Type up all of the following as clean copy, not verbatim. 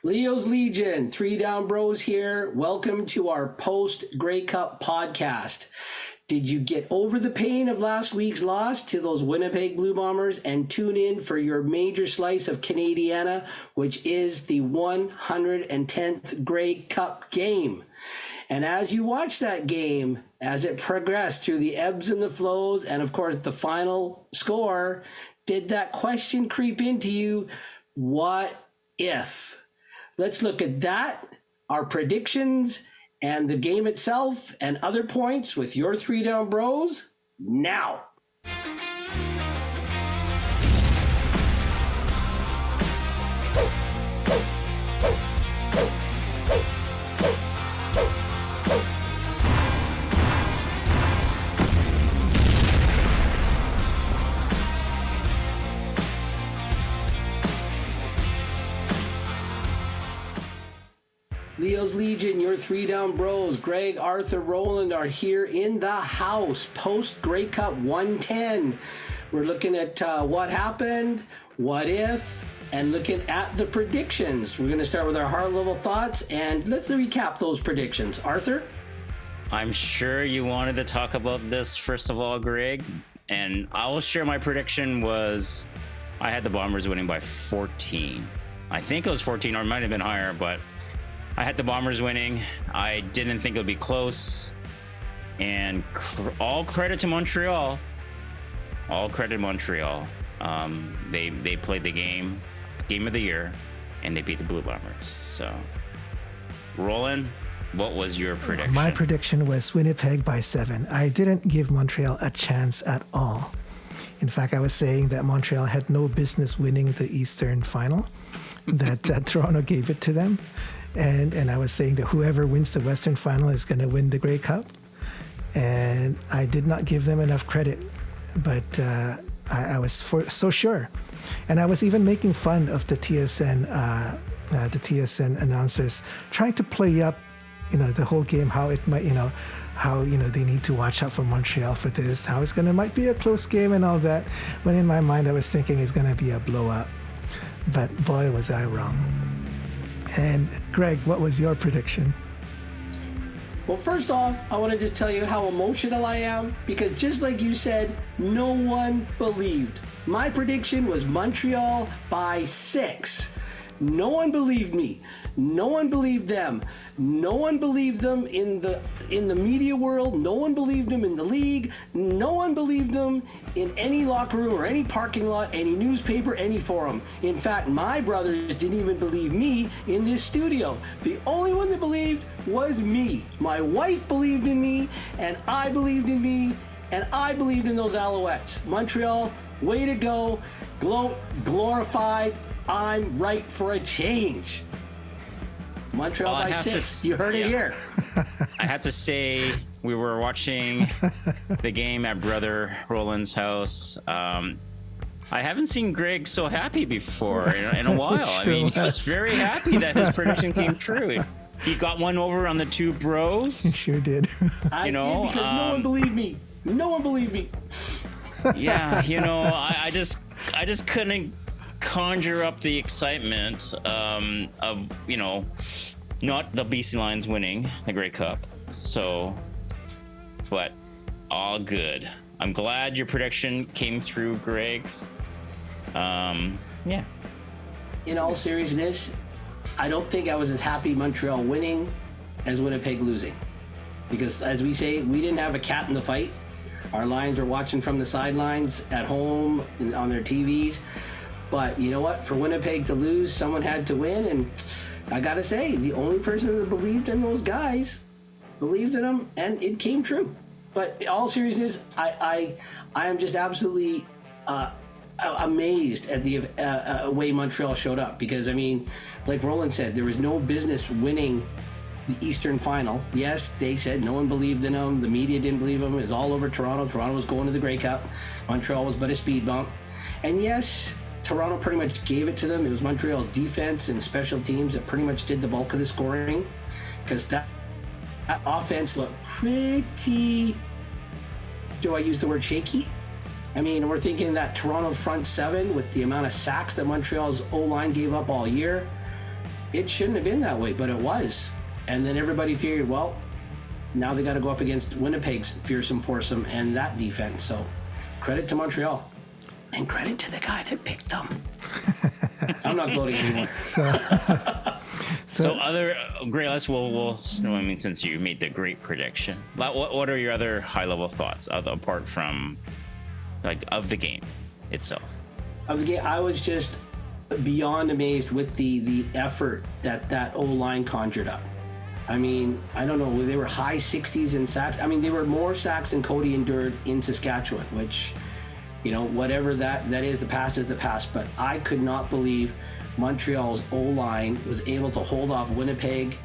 Leo's Legion, Three Down Bros here. Welcome to our post Grey Cup podcast. Did you get over the pain of last week's loss to those Winnipeg Blue Bombers and tune in for your major slice of Canadiana, which is the 110th Grey Cup game? And as you watch that game, as it progressed through the ebbs and the flows, and of course the final score, did that question creep into you? What if? Let's look at that, our predictions, and the game itself, and other points with your Three Down Bros now. Leo's Legion, your Three Down Bros, Greg, Arthur, Roland are here in the house, post Grey Cup 110. We're looking at what happened, what if, and looking at the predictions. We're going to start with our heart level thoughts, and let's recap those predictions. Arthur? I'm sure you wanted to talk about this first of all, Greg, and I will share my prediction was I had the Bombers winning by 14. I think it was 14, or it might have been higher, but I had the Bombers winning. I didn't think it would be close. And all credit to Montreal. All credit to Montreal. They played the game of the year, and they beat the Blue Bombers. So, Roland, what was your prediction? My prediction was Winnipeg by 7. I didn't give Montreal a chance at all. In fact, I was saying that Montreal had no business winning the Eastern Final, that Toronto gave it to them. And I was saying that whoever wins the Western Final is going to win the Grey Cup. And I did not give them enough credit, but I was so sure. And I was even making fun of the TSN announcers, trying to play up, the whole game, how it might, how, they need to watch out for Montreal for this, how it's might be a close game and all that. When in my mind, I was thinking it's going to be a blowout. But boy, was I wrong. And Greg, what was your prediction? Well, first off, I want to just tell you how emotional I am, because just like you said, no one believed. My prediction was Montreal by 6. No one believed me. No one believed them. No one believed them in the media world. No one believed them in the league. No one believed them in any locker room or any parking lot, any newspaper, any forum. In fact, my brothers didn't even believe me in this studio. The only one that believed was me. My wife believed in me, and I believed in me, and I believed in those Alouettes. Montreal, way to go. Glorified. I'm right for a change. Montreal by 6. You heard it here. I have to say, we were watching the game at Brother Roland's house. I haven't seen Greg so happy before in a while. I mean, he was very happy that his prediction came true. He got one over on the two bros. He sure did. I did, because no one believed me. No one believed me. Yeah, I just couldn't conjure up the excitement of not the BC Lions winning the Grey Cup. So, but all good. I'm glad your prediction came through, Greg. Yeah. In all seriousness, I don't think I was as happy Montreal winning as Winnipeg losing, because as we say, we didn't have a cat in the fight. Our Lions were watching from the sidelines at home on their TVs. But you know what? For Winnipeg to lose, someone had to win. And I got to say, the only person that believed in those guys believed in them, and it came true. But in all seriousness, I am just absolutely amazed at the way Montreal showed up. Because, I mean, like Roland said, there was no business winning the Eastern Final. Yes, they said no one believed in them. The media didn't believe them. It was all over Toronto. Toronto was going to the Grey Cup. Montreal was but a speed bump. And yes, Toronto pretty much gave it to them. It was Montreal's defense and special teams that pretty much did the bulk of the scoring, because that offense looked pretty, do I use the word shaky? I mean, we're thinking that Toronto front seven with the amount of sacks that Montreal's O-line gave up all year. it shouldn't have been that way, but it was. And then everybody figured, well, now they got to go up against Winnipeg's fearsome foursome and that defense. So credit to Montreal. And credit to the guy that picked them. I'm not gloating anymore. So other great. We'll. I mean, since you made the great prediction, what are your other high level thoughts apart from of the game itself? Of the game, I was just beyond amazed with the effort that O-line conjured up. I mean, I don't know, they were high 60s in sacks. I mean, they were more sacks than Cody endured in Saskatchewan, which, whatever that is, the past is the past. But I could not believe Montreal's O-line was able to hold off Winnipeg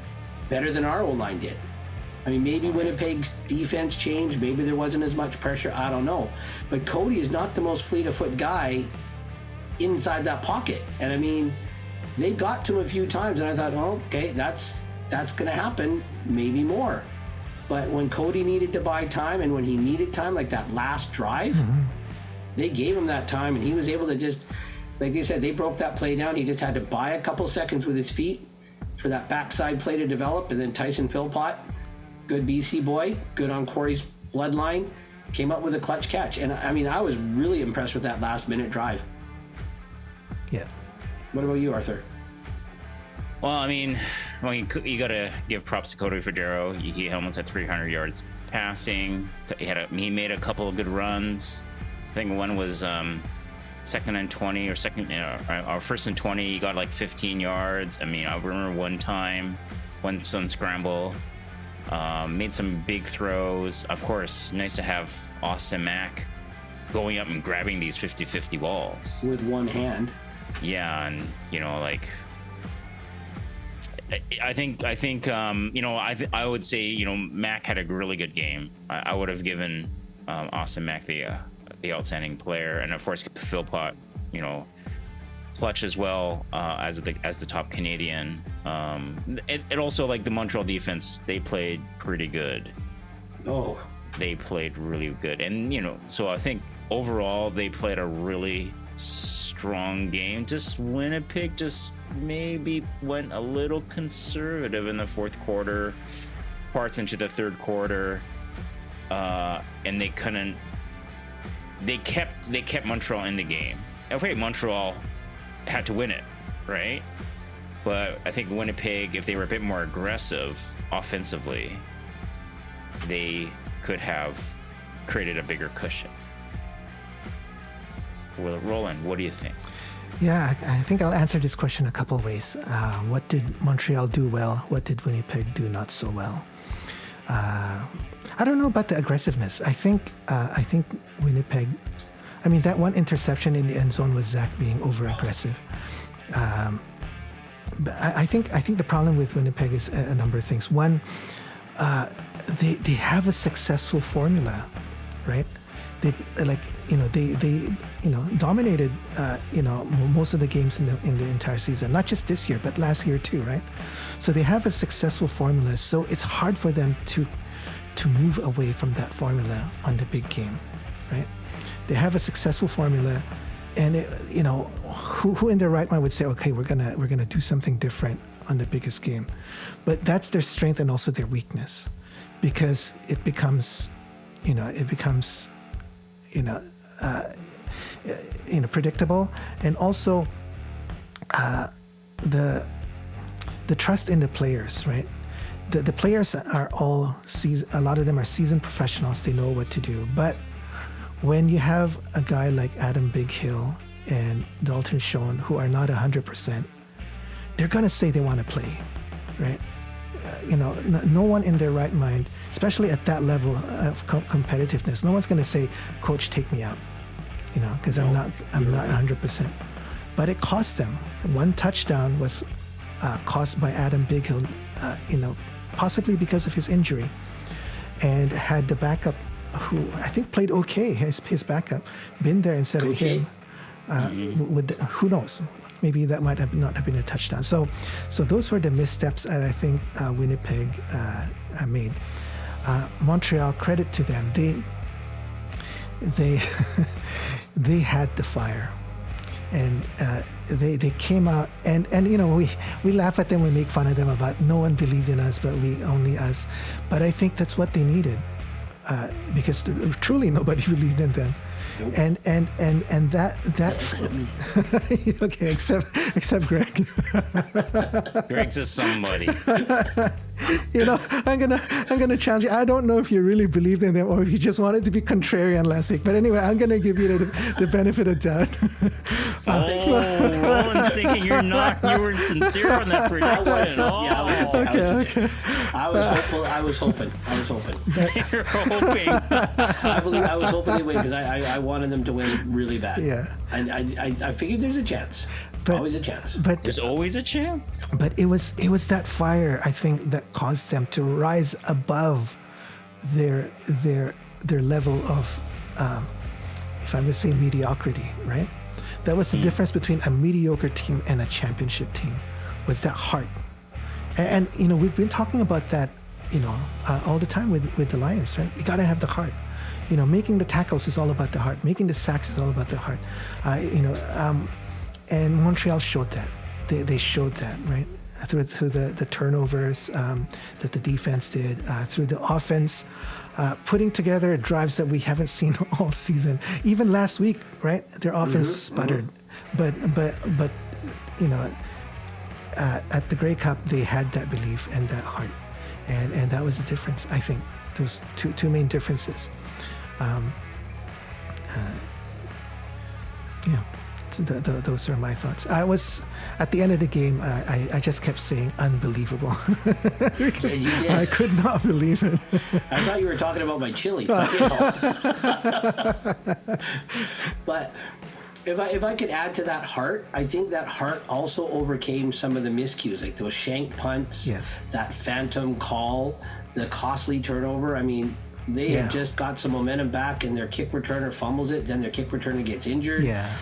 better than our O-line did. I mean, maybe Winnipeg's defense changed. Maybe there wasn't as much pressure. I don't know. But Cody is not the most fleet-of-foot guy inside that pocket. And I mean, they got to him a few times, and I thought, oh, okay, that's going to happen, maybe more. But when Cody needed to buy time, and when he needed time, like that last drive, they gave him that time, and he was able to just, like they said, they broke that play down. He just had to buy a couple seconds with his feet for that backside play to develop, and then Tyson Philpott, good BC boy, good on Corey's bloodline, came up with a clutch catch. And I mean, I was really impressed with that last minute drive. Yeah. What about you, Arthur? Well, I mean, you got to give props to Cody Federo. He almost had 300 yards passing. He made a couple of good runs. I think one was second and 20 or first and 20. He got like 15 yards. I mean, I remember one time, one scramble, made some big throws. Of course, nice to have Austin Mack going up and grabbing these 50-50 balls with one hand. Yeah, and I think I would say Mack had a really good game. I would have given Austin Mack the outstanding player, and of course Philpott, clutch as well as the top Canadian. It also, like, the Montreal defense, they played pretty good. Oh, they played really good, and so I think overall they played a really strong game. Just Winnipeg just maybe went a little conservative in the fourth quarter, parts into the third quarter, and they couldn't. They kept Montreal in the game. Okay, Montreal had to win it, right? But I think Winnipeg, if they were a bit more aggressive offensively, they could have created a bigger cushion. Well, Roland, what do you think? Yeah, I think I'll answer this question a couple of ways. What did Montreal do well? What did Winnipeg do not so well? I don't know about the aggressiveness. I think Winnipeg. I mean, that one interception in the end zone was Zach being over aggressive. But I think the problem with Winnipeg is a number of things. One, they have a successful formula, right? They dominated most of the games in the entire season, not just this year but last year too, right? So they have a successful formula, so it's hard for them to move away from that formula on the big game, right? They have a successful formula, and who in their right mind would say, okay, we're gonna do something different on the biggest game? But that's their strength and also their weakness, because it becomes predictable, and also the trust in the players, right? The players are all a lot of them are seasoned professionals. They know what to do. But when you have a guy like Adam Bighill and Dalton Schoen who are not 100%, they're gonna say they want to play, right? No one in their right mind, especially at that level of competitiveness, no one's going to say, "Coach, take me out," because I'm not 100%. But it cost them. One touchdown was caused by Adam Bighill, possibly because of his injury, and had the backup, who I think played okay, his backup, been there instead of him, who knows? Maybe that might not have been a touchdown. So those were the missteps that I think Winnipeg made. Montreal, credit to them. They they had the fire, and they came out and we laugh at them, we make fun of them about no one believed in us, but we only us. But I think that's what they needed, because truly nobody believed in them. Nope. And that Except me. okay, except Greg. Greg's a somebody. I'm gonna challenge you. I don't know if you really believed in them or if you just wanted to be contrarian last week. But anyway, I'm gonna give you the benefit of doubt. Roland's thinking you were sincere on that prediction. I was hoping. You're hoping. I was hoping they win because I wanted them to win really bad. Yeah. And I figured there's a chance. Always a chance. But There's always a chance. But it was that fire, I think, that caused them to rise above their level of, if I would say, mediocrity, right? That was the difference between a mediocre team and a championship team, was that heart. And we've been talking about that, all the time with the Lions, right? You got to have the heart. Making the tackles is all about the heart. Making the sacks is all about the heart. And Montreal showed that. They showed that, right? Through the turnovers that the defense did, through the offense, putting together drives that we haven't seen all season. Even last week, right? Their offense sputtered. But at the Grey Cup, they had that belief and that heart. And that was the difference, I think. Those two main differences. Those are my thoughts. I was, at the end of the game, I just kept saying unbelievable because I could not believe it. I thought you were talking about my chili. But if I could add to that heart, I think that heart also overcame some of the miscues, like those shank punts, yes, that phantom call, the costly turnover. I mean, they have just got some momentum back, and their kick returner fumbles it. Then their kick returner gets injured. Yeah.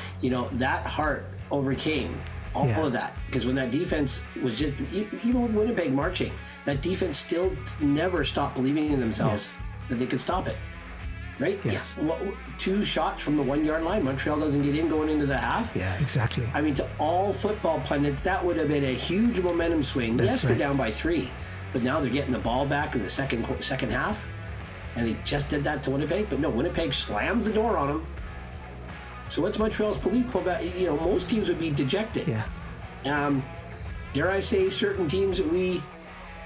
That heart overcame all of that, because when that defense was just, even with Winnipeg marching, that defense still never stopped believing in themselves that they could stop it. Right? Yes. 2 shots from the 1 yard line. Montreal doesn't get in going into the half. Yeah, exactly. I mean, to all football pundits, that would have been a huge momentum swing. That's they're right. down by 3, but now they're getting the ball back in the second half. And they just did that to Winnipeg, but no, Winnipeg slams the door on them. So what's Montreal's belief about? Most teams would be dejected. Yeah. Dare I say, certain teams that we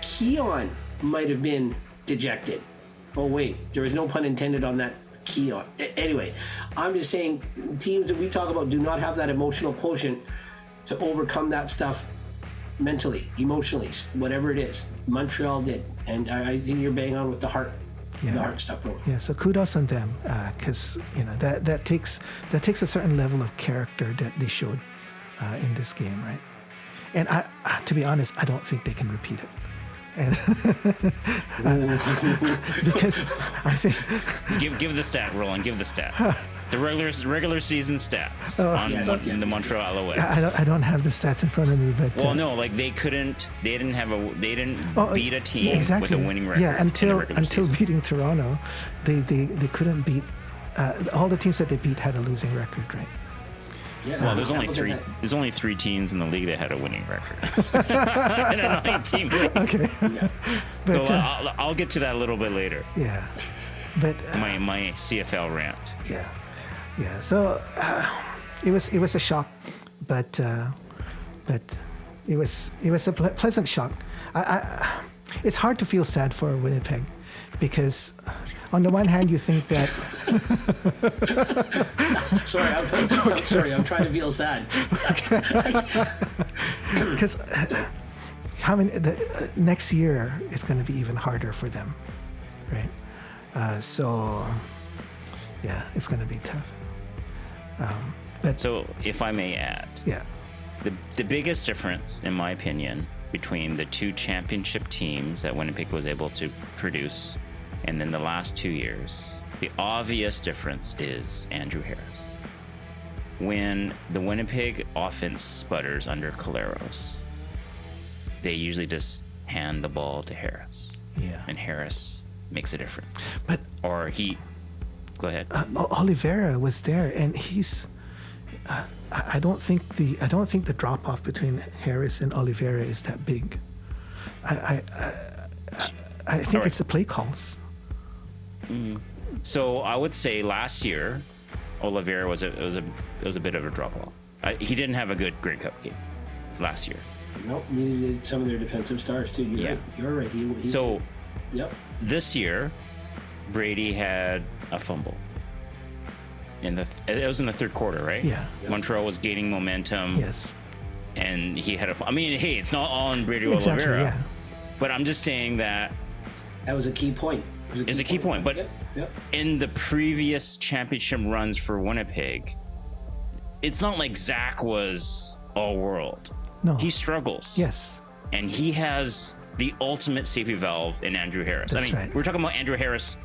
key on might have been dejected. Oh wait, there is no pun intended on that key on. Anyway, I'm just saying, teams that we talk about do not have that emotional quotient to overcome that stuff mentally, emotionally, whatever it is. Montreal did, and I think you're bang on with the heart. Yeah. The hard stuff. Yeah, so kudos on them, because that takes a certain level of character that they showed in this game, right? And I, to be honest, I don't think they can repeat it. And because I think give the stat, Roland. Give the stat. The regular season stats on the Montreal Alouettes. I don't have the stats in front of me, but they didn't beat a team with a winning record. Yeah, until season. beating Toronto, they couldn't beat all the teams that they beat had a losing record, right? Yeah, well, there's only 3. There's only 3 teams in the league that had a winning record in a 9-team league. Okay, yeah. But so I'll get to that a little bit later. Yeah, but my CFL rant. Yeah. So it was a shock, but it was a pleasant shock. It's hard to feel sad for Winnipeg, because on the one hand you think that I'm trying to feel sad. Because next year is going to be even harder for them, right? So yeah, it's going to be tough. But so if I may add, the biggest difference, in my opinion, between the 2 championship teams that Winnipeg was able to produce and then the last 2 years, the obvious difference is Andrew Harris. When the Winnipeg offense sputters under Collaros, they usually just hand the ball to Harris. Yeah. And Harris makes a difference. But go ahead. Oliveira was there, and he's I don't think the drop off between Harris and Oliveira is that big. I think it's the play calls. So I would say last year, Oliveira was a bit of a drop off. He didn't have a good Grey Cup game last year. Nope, neither did some of their defensive stars too. You're right. So, yep. This year, Brady had a fumble. It was in the third quarter, right? Yeah. Montreal was gaining momentum. Yes. And he had I mean, hey, it's not all on Brady Exactly, Oliveira. yeah. But I'm just saying that was a key point. It's a key point. But yep. In the previous championship runs for Winnipeg, it's not like Zach was all world. No. He struggles. Yes. And he has the ultimate safety valve in Andrew Harris. That's I mean, right. We're talking about Andrew Harris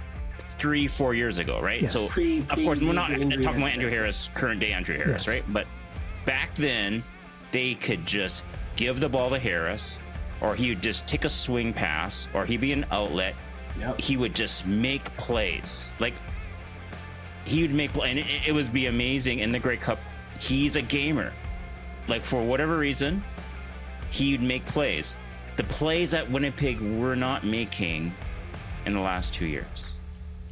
3-4 years ago, right? Yes. So, of course, we're not talking about Andrew Harris, current day Andrew Harris, Yes. right? But back then, they could just give the ball to Harris, or he would just take a swing pass, or he'd be an outlet. Yep. He would just make plays. Like, he would make plays, and it would be amazing in the Grey Cup. He's a gamer. Like, for whatever reason, he would make plays. The plays that Winnipeg were not making in the last 2 years.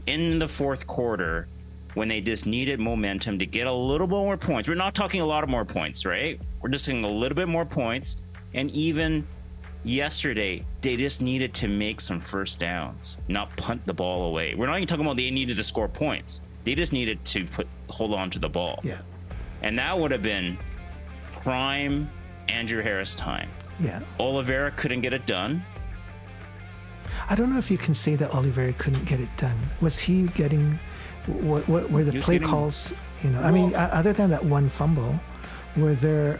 In the fourth quarter, when they just needed momentum to get a little bit more points. We're not talking a lot of more points, right? We're just saying a little bit more points. And even yesterday, they just needed to make some first downs, not punt the ball away. We're not even talking about they needed to score points. They just needed to hold on to the ball. Yeah. And that would have been prime Andrew Harris time. Yeah. Oliveira couldn't get it done. I don't know if you can say that Oliveira couldn't get it done. Was he getting what were the play calls? You know, I mean, other than that one fumble, were there?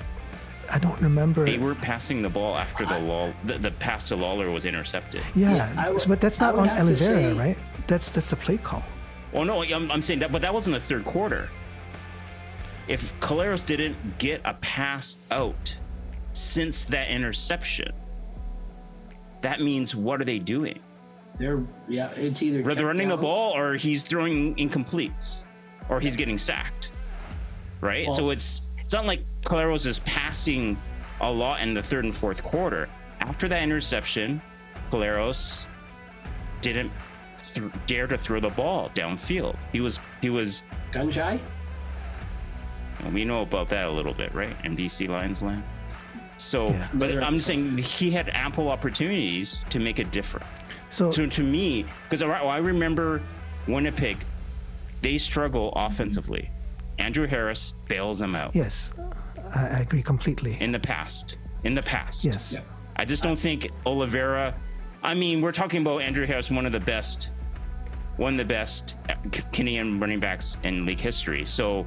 I don't remember. They were passing the ball after the pass to Lawler was intercepted. Yeah, but that's not on Oliveira, right? That's the play call. Oh no, I'm saying that, but that was in the third quarter. If Collaros didn't get a pass out since that interception, that means what are they doing? It's either they're running the ball or he's throwing incompletes or he's getting sacked, right? Well, so it's not like Collaros is passing a lot in the third and fourth quarter. After that interception, Collaros didn't dare to throw the ball downfield. He was gun shy. We know about that a little bit, right? MDC Lions land. So, yeah. But I'm saying he had ample opportunities to make it different. So to me, because I remember Winnipeg, they struggle offensively. Andrew Harris bails them out. Yes, I agree completely. In the past. Yes. Yeah. I just don't think Oliveira. I mean, we're talking about Andrew Harris, one of the best Canadian running backs in league history. So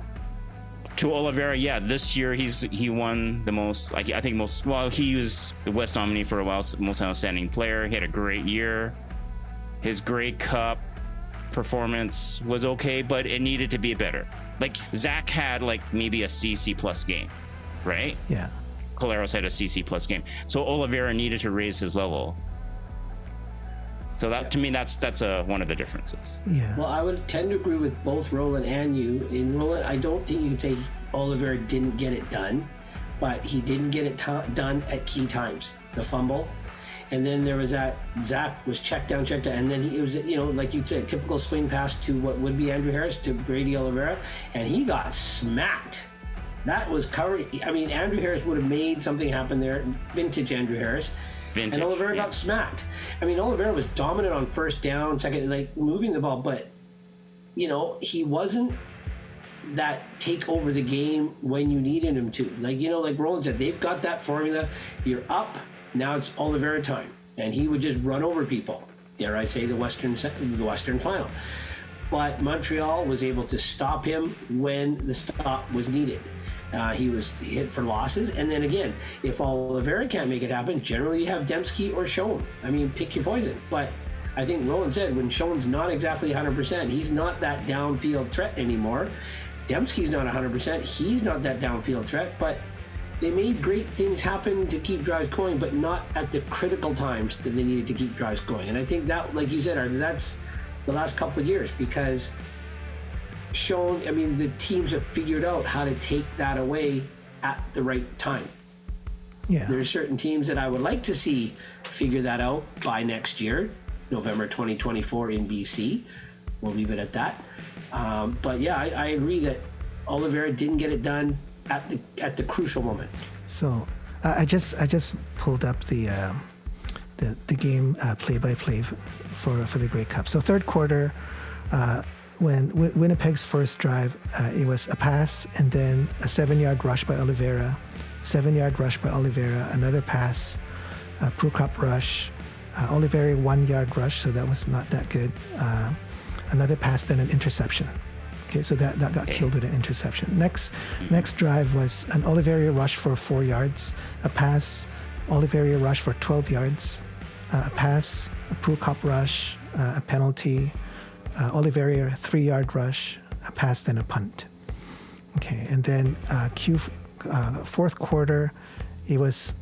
to Oliveira, this year he won the most. I think most. Well, he was the West nominee for a while, most outstanding player. He had a great year. His Grey Cup performance was okay, but it needed to be better. Like Zach had maybe a CC plus game, right? Yeah. Collaros had a CC plus game, so Oliveira needed to raise his level. So that to me, that's one of the differences. Yeah. Well, I would tend to agree with both Roland and you. In Roland, I don't think you can say Oliveira didn't get it done, but he didn't get it done at key times. The fumble, and then there was that Zach was checked down, and then it was like you said, typical swing pass to what would be Andrew Harris to Brady Oliveira, and he got smacked. That was covered. I mean, Andrew Harris would have made something happen there. Vintage Andrew Harris. And Oliveira got smacked. I mean, Oliveira was dominant on first down, second, moving the ball, but, he wasn't that take over the game when you needed him to. Like Roland said, they've got that formula. You're up, now it's Oliveira time. And he would just run over people. Dare I say the Western final. But Montreal was able to stop him when the stop was needed. He was hit for losses. And then again, if Oliveira can't make it happen, generally you have Dembski or Schoen. I mean, pick your poison. But I think Roland said when Schoen's not exactly 100%, he's not that downfield threat anymore. Dembski's not 100%. He's not that downfield threat. But they made great things happen to keep drives going, but not at the critical times that they needed to keep drives going. And I think that, like you said, Arthur, that's the last couple of years, because shown. I mean, the teams have figured out how to take that away at the right time. Yeah. There are certain teams that I would like to see figure that out by next year, November 2024 in BC. We'll leave it at that. But yeah, I agree that Oliveira didn't get it done at the crucial moment. So I just pulled up the game play-by-play for the Grey Cup. So third quarter, when Winnipeg's first drive, it was a pass and then a 7-yard rush by Oliveira, 7-yard rush by Oliveira, another pass, Prukop rush, Oliveira 1-yard rush, so that was not that good. Another pass, then an interception. Okay, so that got killed with an interception. Next drive was an Oliveira rush for 4 yards, a pass, Oliveira rush for 12 yards, a pass, a Prukop rush, a penalty, Oliveira 3-yard rush, a pass, then a punt. Okay, and then fourth quarter, it was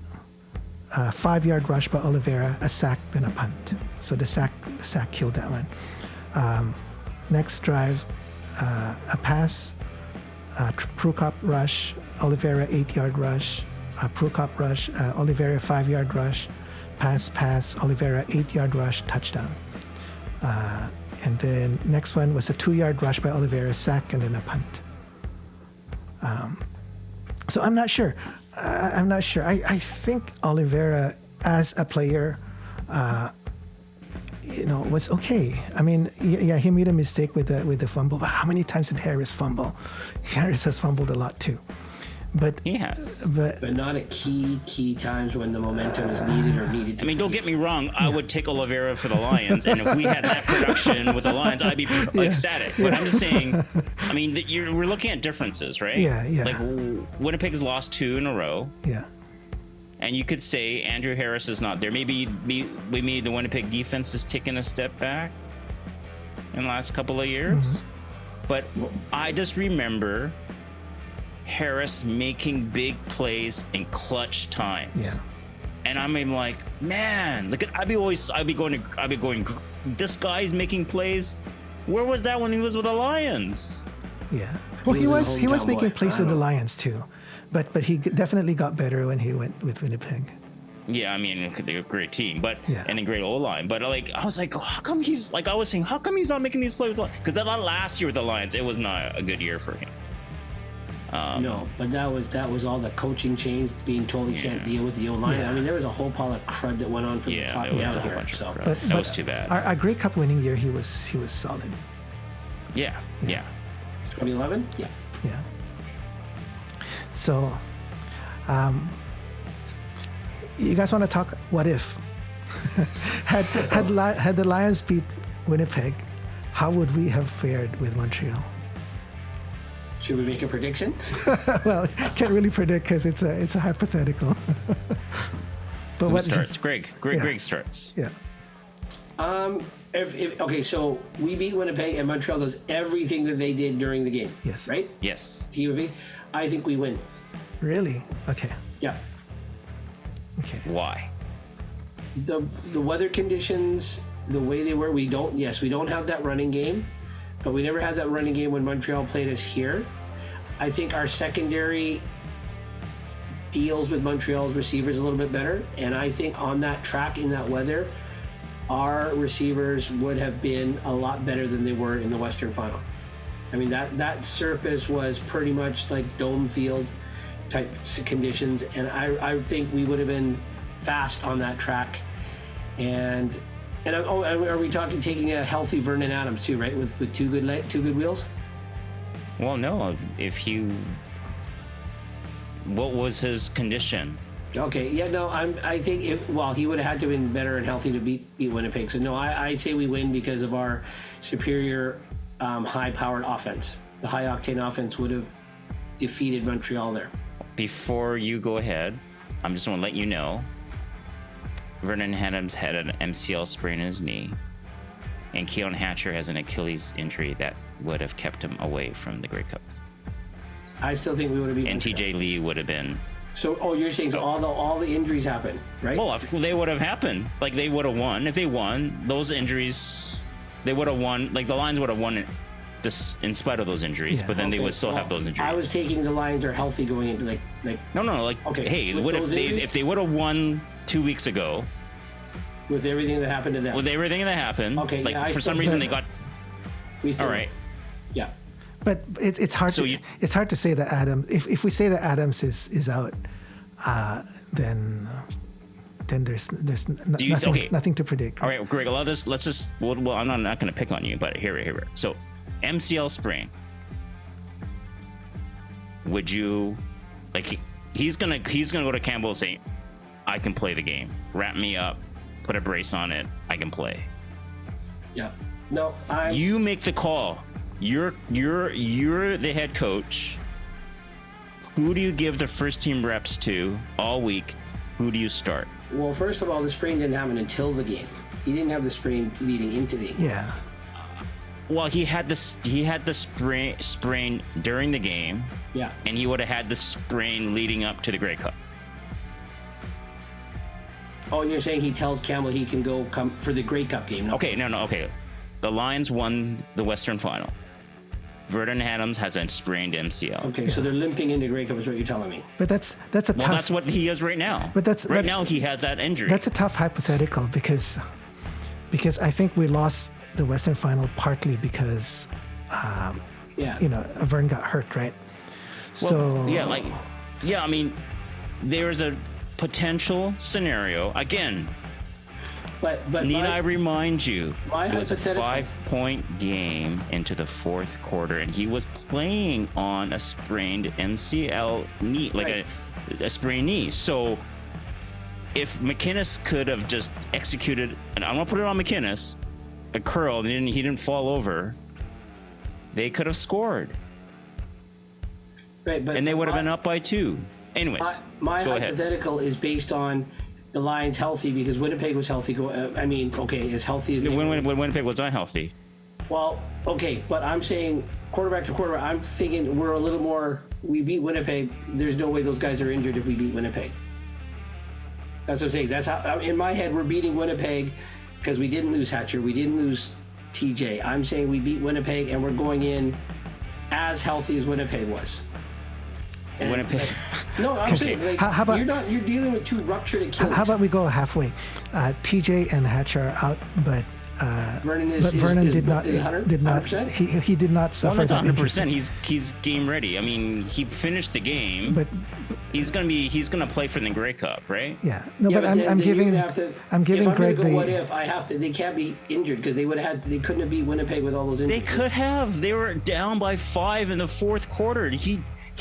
a 5-yard rush by Oliveira, a sack, then a punt. So the sack killed that one. Next drive, a pass, Prukop rush, Oliveira 8-yard rush, Prukop rush, Oliveira 5-yard rush, pass, Oliveira 8-yard rush, touchdown. And then next one was a 2-yard rush by Oliveira, sack, and then a punt. So I'm not sure. I think Oliveira as a player, was okay. I mean, yeah, he made a mistake with the fumble. But how many times did Harris fumble? Harris has fumbled a lot too. But He has. But not at key times when the momentum is needed or needed to I mean, don't get me wrong. I would take Oliveira for the Lions, and if we had that production with the Lions, I'd be ecstatic. But I'm just saying, I mean, we're looking at differences, right? Yeah. Like Winnipeg's lost 2 in a row. Yeah. And you could say Andrew Harris is not there. Maybe the Winnipeg defense has taken a step back in the last couple of years. But I just remember Harris making big plays in clutch times. Yeah. And I mean, like, man, look at I'd be going. This guy's making plays. Where was that when he was with the Lions? Yeah. Well, he was making plays with the Lions too, but he definitely got better when he went with Winnipeg. Yeah, I mean, they're a great team, but Yeah. and a great O-line. But like, I was like, how come he's like? I was saying, how come he's not making these plays with the Lions? Because that last year with the Lions, it was not a good year for him. No, but that was all the coaching change, being told he can't deal with the O-line. Yeah. I mean, there was a whole pile of crud that went on from the top it was down a whole here. bunch of So crap. But That was too bad. Our Grey Cup winning year, he was solid. Yeah. 2011, yeah. Yeah. So, you guys want to talk? What if had the Lions beat Winnipeg? How would we have fared with Montreal? Should we make a prediction? Well, can't really predict because it's a hypothetical. But Who what starts? Greg Yeah. starts. Yeah. Okay, so we beat Winnipeg and Montreal does everything that they did during the game. Yes. Right? Yes. TUV. I think we win. Really? Okay. Yeah. Okay. Why? The weather conditions, the way they were, we don't have that running game, but we never had that running game when Montreal played us here. I think our secondary deals with Montreal's receivers a little bit better, and I think on that track in that weather, our receivers would have been a lot better than they were in the Western Final. I mean, that surface was pretty much like dome field type conditions, and I think we would have been fast on that track. And are we talking taking a healthy Vernon Adams too, right? With two good wheels? Well, no. What was his condition? Okay, yeah, no, I think he would have had to have been better and healthy to beat Winnipeg. So no, I say we win because of our superior high-powered offense. The high-octane offense would have defeated Montreal there. Before you go ahead, I'm just going to let you know, Vernon Adams had an MCL sprain in his knee, and Keon Hatcher has an Achilles injury that would have kept him away from the Grey Cup. I still think we would have beaten And Montreal. TJ Lee would have been. So, you're saying all the injuries happened, right? Well, they would have happened. Like, they would have won. If they won, those injuries, they would have won. Like, the Lions would have won in spite of those injuries, Yeah. but then they Okay, would still have those injuries. I was taking the Lions are healthy going into like No, like, Okay, hey, with what those injuries? if they would have won 2 weeks ago with everything that happened to them. with everything that happened? Okay, like yeah, I for some still- reason they got We still all right. Yeah. But it's hard. So it's hard to say that Adams. If we say that Adams is out, then there's nothing to predict. All right, Greg, let's just. Well, I'm not going to pick on you, but here. So, MCL sprain. Would you, like, he's gonna go to Campbell and say, I can play the game. Wrap me up, put a brace on it. I can play. Yeah. No, You make the call. You're the head coach. Who do you give the first team reps to all week? Who do you start? Well, first of all, the sprain didn't happen until the game. He didn't have the sprain leading into the game. Yeah. Well, he had the sprain during the game, Yeah. and he would have had the sprain leading up to the Grey Cup. Oh, you're saying he tells Campbell he can come for the Grey Cup game? No. Okay, no. Okay, the Lions won the Western Final. Vernon Adams has a sprained MCL. Okay, so they're limping into Grey Cup is what you're telling me. But that's a Well, tough. that's what he is right now. But that's- right that- now he has that injury. That's a tough hypothetical because I think we lost the Western Final partly because Yeah. Vern got hurt, right? Well, I mean, there's a potential scenario again. But Need I remind you, my it was a hypothetical- 5-point game into the fourth quarter, and he was playing on a sprained MCL knee, like Right. a sprained knee. So if McInnes could have just executed, and I'm gonna put it on McInnes, a curl, and he didn't fall over, they could have scored, right, but and they would have been up by 2. Anyways, my go ahead. hypothetical is based on the Lions healthy because Winnipeg was healthy. As healthy as they were. When Winnipeg was unhealthy. Well, okay, but I'm saying quarterback to quarterback. I'm thinking we're a little more. We beat Winnipeg. There's no way those guys are injured if we beat Winnipeg. That's what I'm saying. That's how in my head we're beating Winnipeg because we didn't lose Hatcher. We didn't lose TJ. I'm saying we beat Winnipeg and we're going in as healthy as Winnipeg was. And, Winnipeg. No, I'm saying like, How about- you're dealing with 2 ruptured Achilles. How about we go halfway? TJ and Hatcher are out, but Vernon did not 100%? he did not suffer Well, that's that 100%. injury. He's game ready. I mean, he finished the game. But he's gonna play for the Grey Cup, right? yeah, no, Yeah, but I'm then giving you're gonna have to, I'm giving if I'm Greg gonna go, the what if I have to? They can't be injured because they couldn't have beat Winnipeg with all those injuries. They could have. They were down by 5 in the fourth quarter. He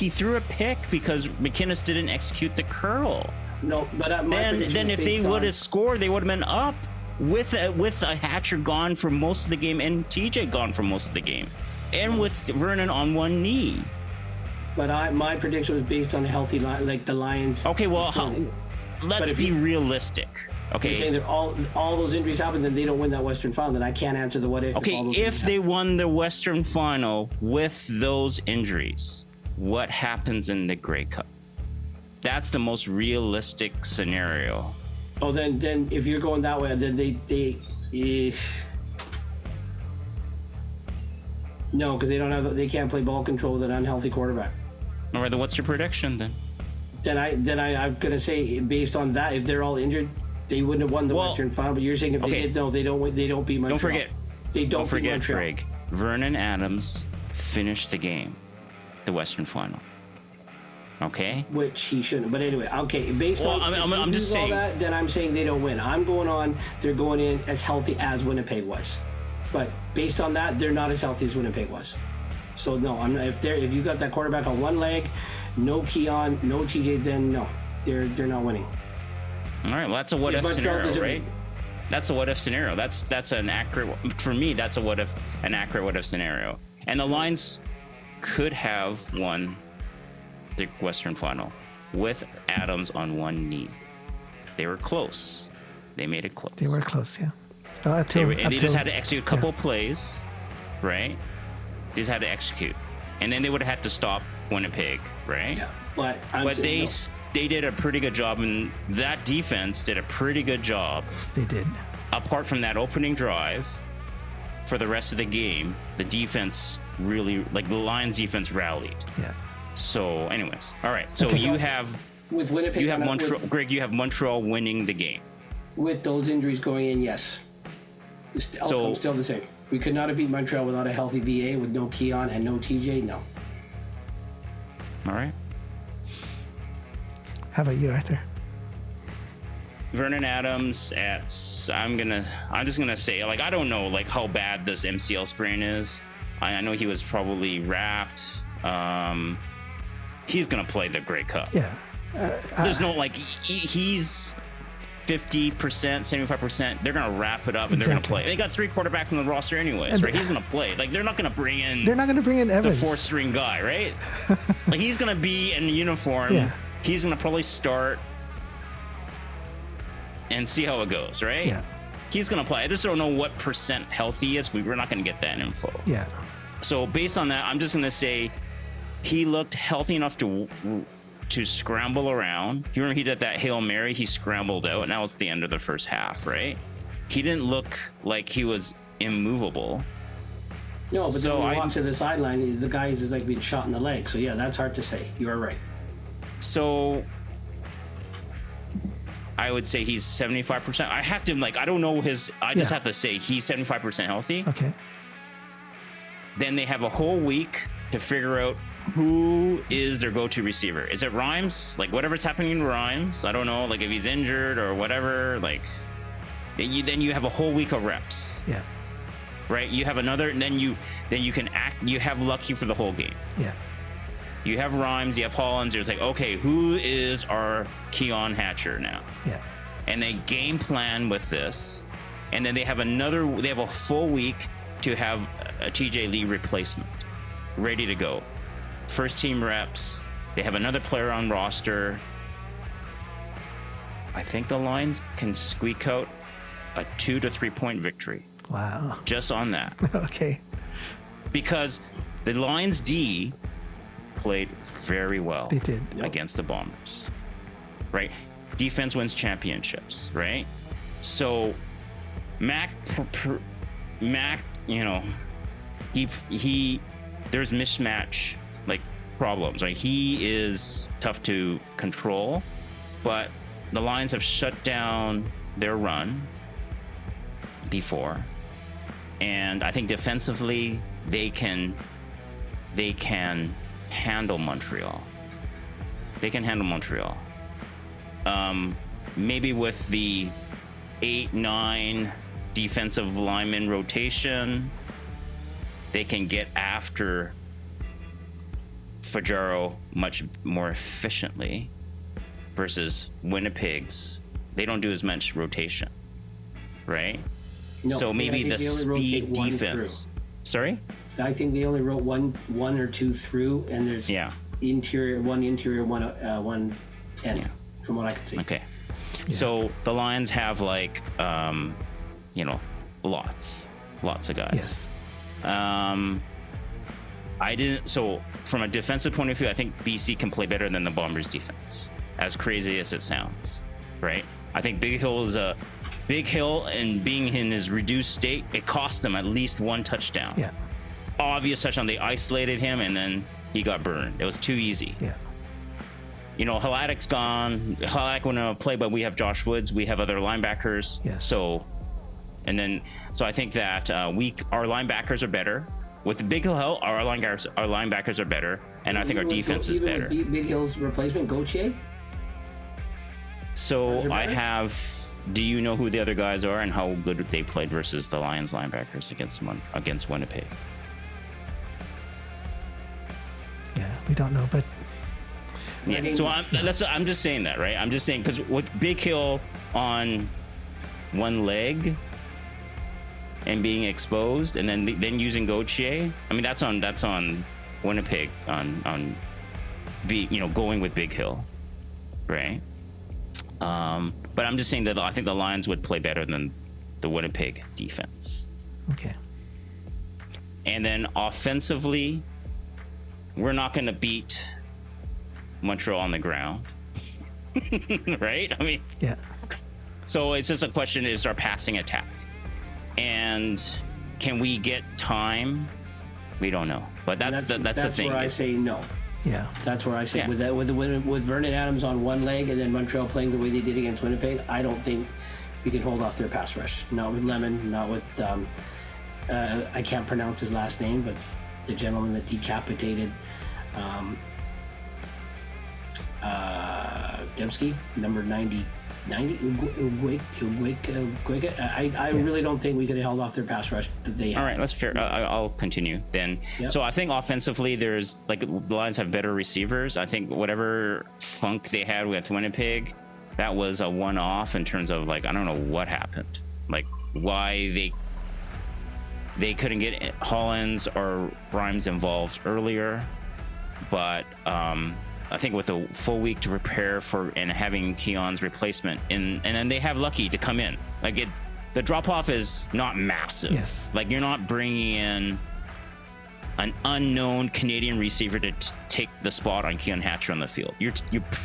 threw a pick because McInnes didn't execute the curl. No, but my prediction Then is if they based would on- have scored, they would have been up with a Hatcher gone for most of the game and TJ gone for most of the game, and with Vernon on one knee. But my prediction was based on a healthy like the Lions. Okay, well, let's if be you- realistic. You're saying Okay, that all those injuries happen, then they don't win that Western Final. Then I can't answer the what if. okay. all those If injuries they happen. won the Western Final with those injuries, what happens in the Grey Cup? That's the most realistic scenario. Oh, then if you're going that way, then no, because they can't play ball control with an unhealthy quarterback. All right, then what's your prediction then? I'm gonna say based on that, if they're all injured, they wouldn't have won the Well, Western Final. But you're saying if okay. they did, no, they don't beat Montreal. Don't forget. They don't beat forget, Montreal. Greg. Vernon Adams finished the game, the Western Final. Okay. Which he shouldn't. But anyway, okay. Based Well, on I'm just all saying- that, then I'm saying they don't win. I'm going on. They're going in as healthy as Winnipeg was. But based on that, they're not as healthy as Winnipeg was. So no, I'm not, if you got that quarterback on one leg, no Keon, no TJ, then no, they're not winning. All right. Well, that's a what if Montreal scenario, doesn't right? win. That's a what if scenario. That's an accurate for me. That's an accurate what if scenario. And the Lions could have won the Western Final with Adams on one knee. They were close. They made it close. They were close, yeah. They just had to execute a couple plays, right? They just had to execute, and then they would have had to stop Winnipeg, right? Yeah, but But saying they did a pretty good job, and that defense did a pretty good job. They did. Apart from that opening drive, for the rest of the game, the defense really, like the Lions defense rallied. Yeah. So anyways, all right. So you have with Winnipeg, you have Montreal, Greg, you have Montreal winning the game. With those injuries going in, yes. The outcome's still the same. We could not have beat Montreal without a healthy VA, with no Keon and no TJ, no. All right. How about you, Arthur? Vernon Adams I'm just gonna say, like, I don't know like how bad this MCL sprain is. I know he was probably wrapped. He's gonna play the Grey Cup. Yeah. There's no like he's 50%, 75%. They're gonna wrap it up and they're gonna play. They got 3 quarterbacks on the roster anyways, right? He's gonna play. Like they're not gonna bring in. They're not gonna bring in Evans, the 4th string guy, right? Like he's gonna be in uniform. Yeah. He's gonna probably start and see how it goes, right? Yeah. He's gonna play. I just don't know what percent health he is. We're not gonna get that info. Yeah. So based on that, I'm just gonna say he looked healthy enough to scramble around. You remember he did that Hail Mary? He scrambled out, and that was the end of the first half, right? He didn't look like he was immovable. No, but so then when he walks to the sideline, the guy is just like being shot in the leg. So yeah, that's hard to say. You are right. So I would say he's 75%. I have to I don't know I just have to say he's 75% healthy. Okay. Then they have a whole week to figure out who is their go-to receiver. Is it Rhymes? Like whatever's happening in Rhymes, I don't know, like if he's injured or whatever, like then you have a whole week of reps. Yeah. Right? You have another, and then you can you have Lucky for the whole game. Yeah. You have Rhymes, you have Hollins. It's like, okay, who is our Keon Hatcher now? Yeah. And they game plan with this, and then they have a full week to have a TJ Lee replacement ready to go. First team reps. They have another player on roster. I think the Lions can squeak out a 2 to 3 point victory. Wow. Just on that. Okay. Because the Lions D played very well. They did. Against the Bombers. Right? Defense wins championships, right? So Mac, you know, he there's mismatch like problems. Like he is tough to control, but the Lions have shut down their run before, and I think defensively they can handle Montreal. They can handle Montreal. Maybe with the 8-9 defensive lineman rotation, they can get after Fajaro much more efficiently versus Winnipeg's. They don't do as much rotation, right? No, so maybe the speed defense. Sorry? I think they only wrote one or two through, and there's one interior, one end, from what I can see. Okay. Yeah. So the Lions have like, lots of guys. Yes. So from a defensive point of view, I think BC can play better than the Bombers defense, as crazy as it sounds, right? I think Big Hill and being in his reduced state, it cost them at least one touchdown. Yeah. Obvious touchdown. They isolated him and then he got burned. It was too easy. Yeah. Haladek's gone. Haladek wouldn't play, but we have Josh Woods. We have other linebackers. Yes. So I think that our linebackers are better. With Big Hill, our linebackers are better, and I think our defense is better. With Big Hill's replacement, Gauthier? So I have. Do you know who the other guys are and how good they played versus the Lions linebackers against Winnipeg? Yeah, we don't know, but yeah. So I'm just saying that, right? I'm just saying because with Big Hill on one leg and being exposed, and then using Gauthier. I mean, that's on Winnipeg on going with Big Hill, right? But I'm just saying that I think the Lions would play better than the Winnipeg defense. Okay. And then offensively, we're not going to beat Montreal on the ground, right? I mean, yeah. So it's just a question: is our passing attack? And can we get time? We don't know. But that's the thing. That's where I say no. Yeah. That's where I say with Vernon Adams on one leg and then Montreal playing the way they did against Winnipeg, I don't think we can hold off their pass rush. Not with Lemon, not with I can't pronounce his last name, but the gentleman that decapitated Dembski, number 90. I really don't think we could have held off their pass rush that they had. All right, that's fair. I'll continue then. Yep. So I think offensively, there's like the Lions have better receivers. I think whatever funk they had with Winnipeg, that was a one-off in terms of like I don't know what happened, like why they couldn't get Hollins or Rhymes involved earlier, but I think with a full week to prepare for and having Keon's replacement and then they have Lucky to come in. Like the drop off is not massive. Yes. Like you're not bringing in an unknown Canadian receiver to take the spot on Keon Hatcher on the field. You're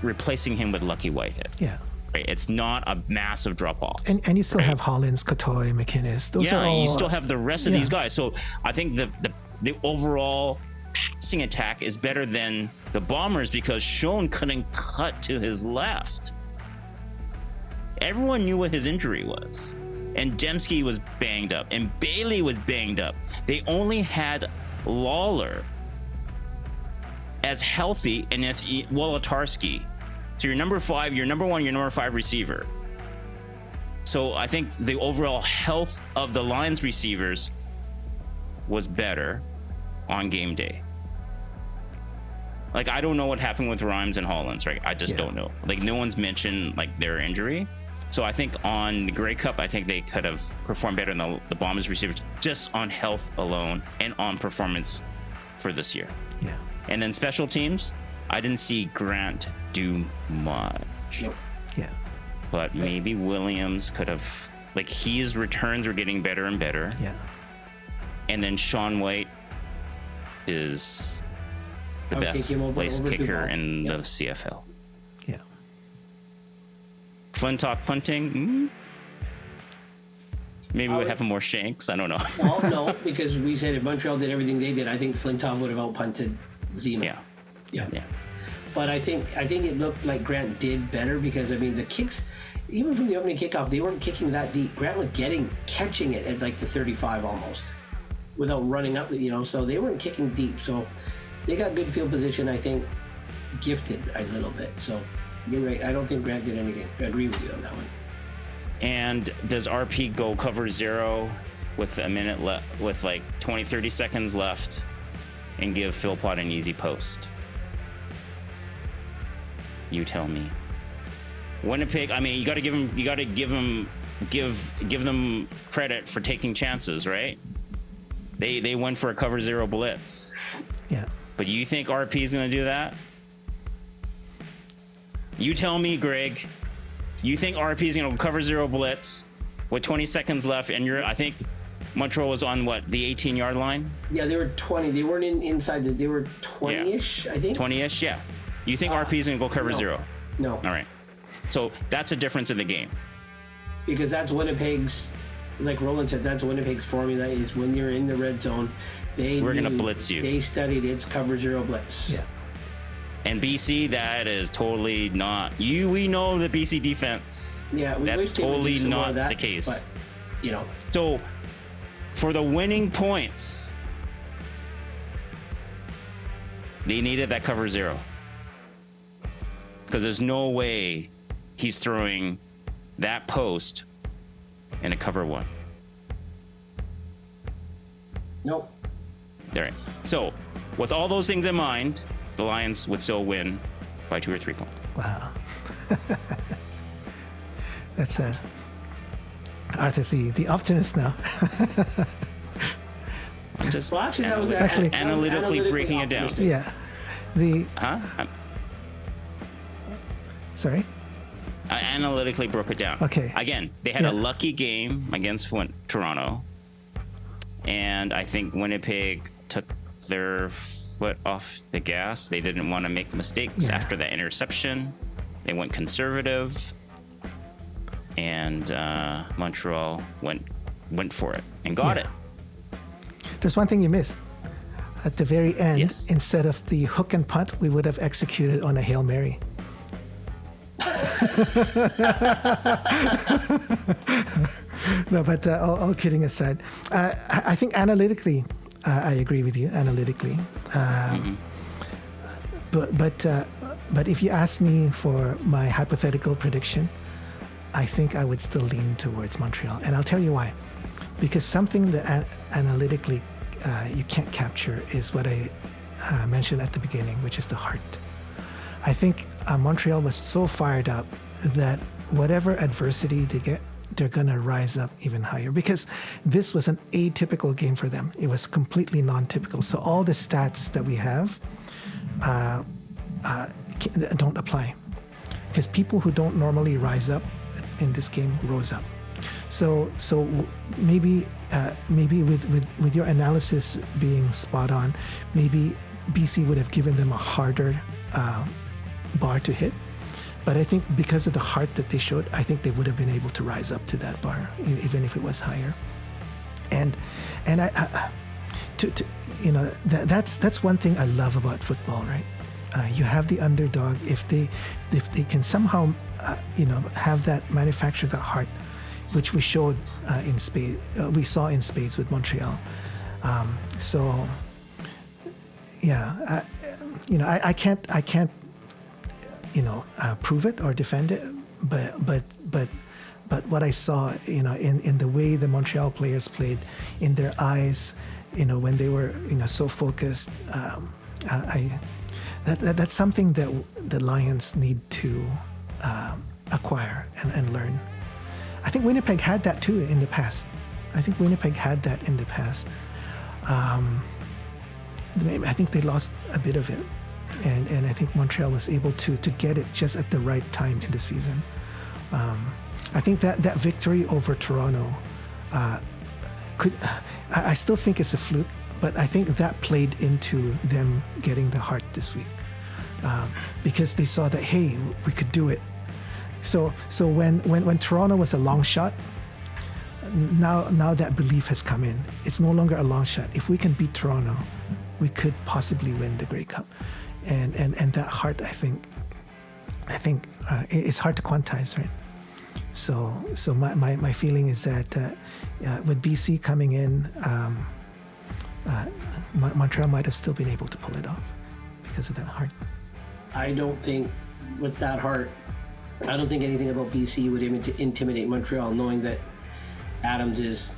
replacing him with Lucky Whitehead. Yeah. Right. It's not a massive drop off. And you still have Hollins, Kotoy, McInnes. Those are all, you still have the rest of these guys. So I think the overall passing attack is better than the Bombers because Schoen couldn't cut to his left. Everyone knew what his injury was. And Dembski was banged up. And Bailey was banged up. They only had Lawler as healthy and as Wolotarski. So your number 5, your number 1, your number 5 receiver. So I think the overall health of the Lions receivers was better on game day. Like I don't know what happened with Rhymes and Hollins, right? I just don't know. Like no one's mentioned like their injury. So I think on the Grey Cup, I think they could have performed better than the Bombers receivers just on health alone and on performance for this year. Yeah. And then special teams, I didn't see Grant do much. Nope. Yeah. But maybe Williams could have, like his returns were getting better and better. Yeah. And then Sean White is the best place kicker in the CFL. Yeah. Flintoff punting. Maybe we have more shanks. I don't know. Well, no, because we said if Montreal did everything they did, I think Flintoff would have outpunted Zima. Yeah. But I think it looked like Grant did better because I mean the kicks, even from the opening kickoff, they weren't kicking that deep. Grant was catching it at like the 35 almost, without running up so they weren't kicking deep. So they got good field position, I think, gifted a little bit. So you're right. I don't think Grant did anything. I agree with you on that one. And does RP go cover 0 with a minute left, with like 20-30 seconds left, and give Philpott an easy post? You tell me. Winnipeg, I mean, you got to give them credit for taking chances, right? They went for a cover 0 blitz. Yeah. But you think RP is going to do that? You tell me, Greg. You think RP is going to cover 0 blitz with 20 seconds left, and I think Montreal was on what, the 18-yard line? Yeah, they were 20. They weren't inside. They were 20-ish, I think. 20-ish, yeah. You think RP is going to go cover 0? No. All right. So that's a difference in the game. Because that's Winnipeg's, like Roland said, that's Winnipeg's formula is when you're in the red zone, we're going to blitz you. They studied its cover 0 blitz. Yeah. And BC, that is totally not. We know the BC defense. Yeah, that's totally not the case. But, So, for the winning points, they needed that cover 0. Because there's no way he's throwing that post in a cover 1. Nope. All right. So, with all those things in mind, the Lions would still win by 2 or 3 points. Wow. That's Arthur's the optimist now. I'm just actually analytically breaking it down. Yeah. Sorry? I analytically broke it down. Okay. Again, they had a lucky game against Toronto, and I think Winnipeg took their foot off the gas. They didn't want to make mistakes after that interception. They went conservative, and Montreal went for it and got it. There's one thing you missed. At the very end, Yes. instead of the hook and punt, we would have executed on a Hail Mary. No, but all kidding aside, I think analytically, I agree with you. Analytically, but if you ask me for my hypothetical prediction, I think I would still lean towards Montreal, and I'll tell you why. Because something that analytically you can't capture is what I mentioned at the beginning, which is the heart. I think Montreal was so fired up that whatever adversity they get, they're going to rise up even higher, because this was an atypical game for them. It was completely non-typical. So all the stats that we have don't apply, because people who don't normally rise up in this game rose up. So maybe with your analysis being spot on, maybe BC would have given them a harder bar to hit. But I think because of the heart that they showed, I think they would have been able to rise up to that bar, even if it was higher. And that's one thing I love about football, right? You have the underdog. If they can somehow have that, manufacture that heart, which we showed in spades, we saw in spades with Montreal. I can't prove it or defend it, but what I saw, in the way the Montreal players played, in their eyes, when they were, so focused, that's something that the Lions need to acquire and learn. I think Winnipeg had that too in the past. I think they lost a bit of it. And I think Montreal was able to get it just at the right time in the season. I think that victory over Toronto I still think it's a fluke, but I think that played into them getting the heart this week, because they saw that, hey, we could do it. So when Toronto was a long shot, now that belief has come in. It's no longer a long shot. If we can beat Toronto, we could possibly win the Grey Cup. And that heart, I think it's hard to quantize, right? So my feeling is that with BC coming in, Montreal might have still been able to pull it off because of that heart. I don't think with that heart, I don't think anything about BC would intimidate Montreal, knowing that Adams is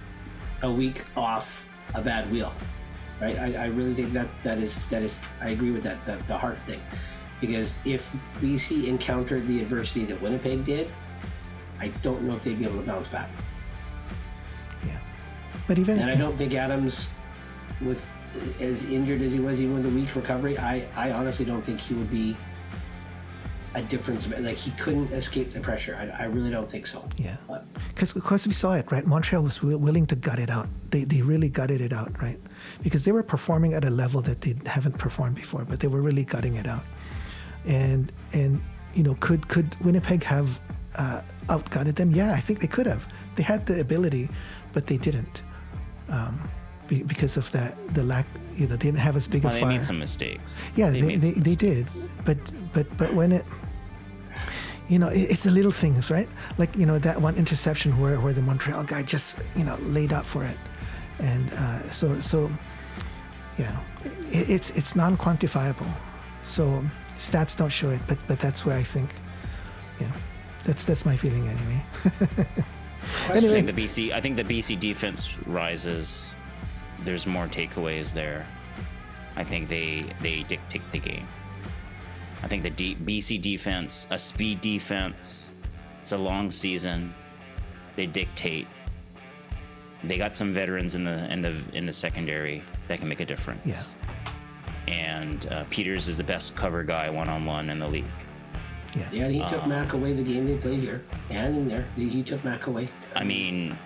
a week off a bad wheel. Right, I really think that is I agree with that the heart thing, because if BC encountered the adversity that Winnipeg did, I don't know if they'd be able to bounce back. Yeah, but I don't think Adams, with as injured as he was, even with a week's recovery, I honestly don't think he would be a difference. Like, he couldn't escape the pressure. I really don't think so. Yeah, because of course we saw it, right? Montreal was willing to gut it out. They really gutted it out, right? Because they were performing at a level that they haven't performed before, but they were really gutting it out. And could Winnipeg have outgutted them? Yeah, I think they could have. They had the ability, but they didn't, because of the lack. They didn't have as big a fire. They made some mistakes. Yeah, they did. But when it, it's the little things, right? Like, that one interception where the Montreal guy just, laid up for it. And so yeah, it's non-quantifiable. So stats don't show it, but that's where I think, yeah, that's my feeling anyway. Anyway, I think the BC defense rises. There's more takeaways there. I think they dictate the game. I think the BC defense, a speed defense, it's a long season. They dictate. They got some veterans in the secondary that can make a difference. Yeah. And Peters is the best cover guy one-on-one in the league. Yeah. Yeah, and he took Mac away the game they played here, and in there he took Mac away. I mean,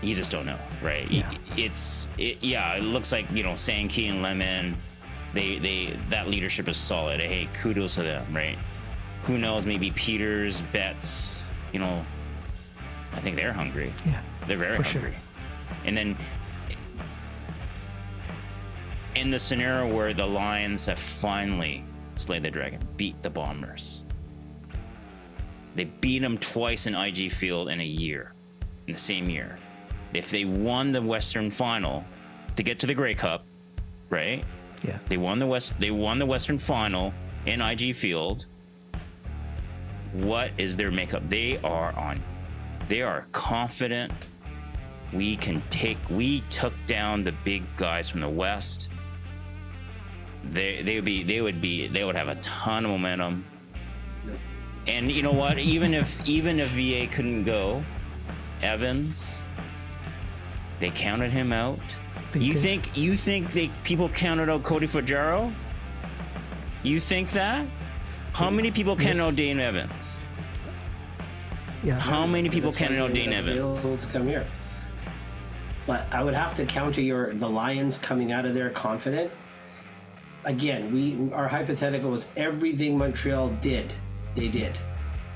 you just don't know, right? Yeah. It looks like, Sankey and Lemon, they that leadership is solid. Hey, kudos to them, right? Who knows? Maybe Peters, Betts, I think they're hungry. Yeah. They're very for hungry. Sure. And then in the scenario where the Lions have finally slayed the dragon, beat the Bombers. They beat them twice in IG Field in a year, in the same year. If they won the Western Final to get to the Grey Cup, right? Yeah. They won the Western Final in IG Field. What is their makeup? They are confident. We took down the big guys from the West. They would have a ton of momentum. And you know what? Even if VA couldn't go, Evans, they counted him out. You think people counted out Cody Fajaro? You think that? How many people counted out Dane Evans? Yeah. How many people counted out Dane Evans? To come here. But I would have to counter the Lions coming out of there confident. Again, our hypothetical was everything Montreal did, they did,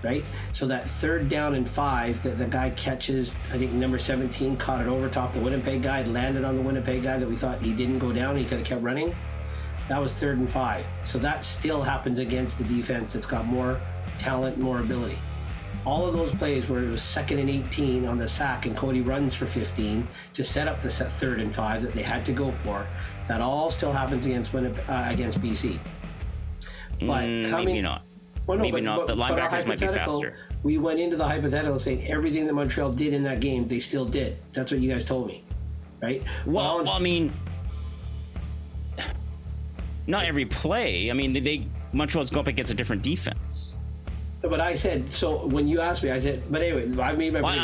right? So that 3rd down and 5 that the guy catches, I think number 17 caught it over top the Winnipeg guy, landed on the Winnipeg guy that we thought he didn't go down, he could have kept running. That was 3rd and 5. So that still happens against the defense that's got more talent, more ability. All of those plays where it was 2nd and 18 on the sack and Cody runs for 15 to set up the 3rd and 5 that they had to go for, that all still happens against BC. But maybe not. Well, no, maybe not. The linebackers might be faster. We went into the hypothetical saying everything that Montreal did in that game, they still did. That's what you guys told me, right? Well, I mean, not every play. I mean, Montreal's go up against a different defense. But I said, so when you asked me, I said, but anyway, I've made my. Well, I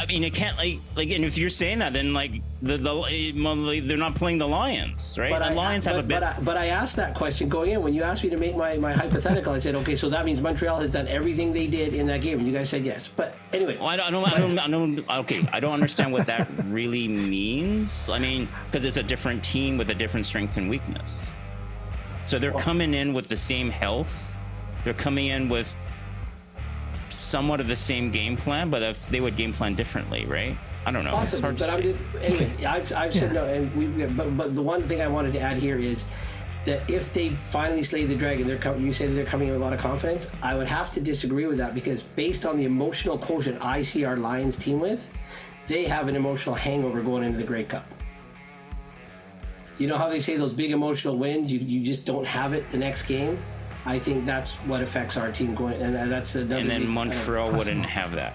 mean, it can't like, and if you're saying that, then like they're not playing the Lions, right? The Lions have a bit. But I asked that question going in when you asked me to make my hypothetical. I said, okay, so that means Montreal has done everything they did in that game, and you guys said yes. But anyway, well, I don't. Okay, I don't understand what that really means. I mean, because it's a different team with a different strength and weakness. So they're coming in with the same health. They're coming in with somewhat of the same game plan, but if they would game plan differently, right? I don't know. Possibly, it's hard to say. Anyway, I've said no, and but the one thing I wanted to add here is that if they finally slay the dragon, you say that they're coming with a lot of confidence. I would have to disagree with that because based on the emotional quotient I see our Lions team with, they have an emotional hangover going into the Grey Cup. You know how they say those big emotional wins, you just don't have it the next game? I think that's what affects our team going, and that's another. And then Montreal wouldn't have that.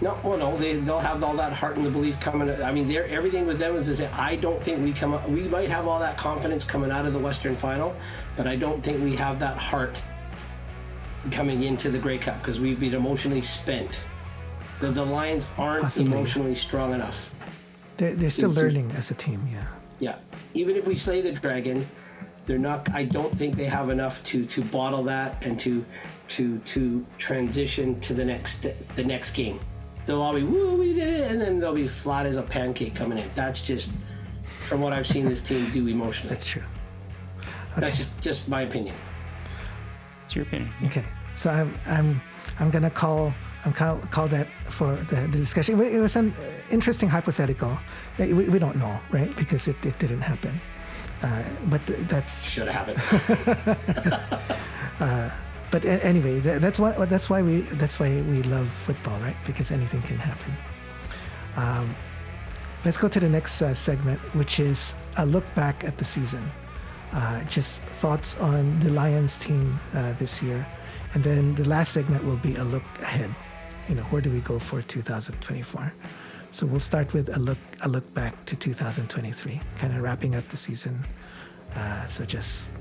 No, well, no, they'll have all that heart and the belief coming. I mean, everything with them is to say, I don't think we come up. We might have all that confidence coming out of the Western Final, but I don't think we have that heart coming into the Grey Cup because we've been emotionally spent. The Lions aren't emotionally strong enough. They're still learning as a team, yeah. Yeah, even if we slay the dragon. They're not. I don't think they have enough to bottle that and to transition to the next game. They'll all be woo, we did it, and then they'll be flat as a pancake coming in. That's just from what I've seen this team do emotionally. That's true. Okay. That's just my opinion. It's your opinion. Okay, so I'm gonna call that for the discussion. It was an interesting hypothetical. We don't know, right? Because it didn't happen. But that's should have happened. But anyway, that's why we love football, right? Because anything can happen. Let's go to the next segment, which is a look back at the season. Just thoughts on the Lions team this year, and then the last segment will be a look ahead. Where do we go for 2024? So we'll start with a look back to 2023, kind of wrapping up the season. So just,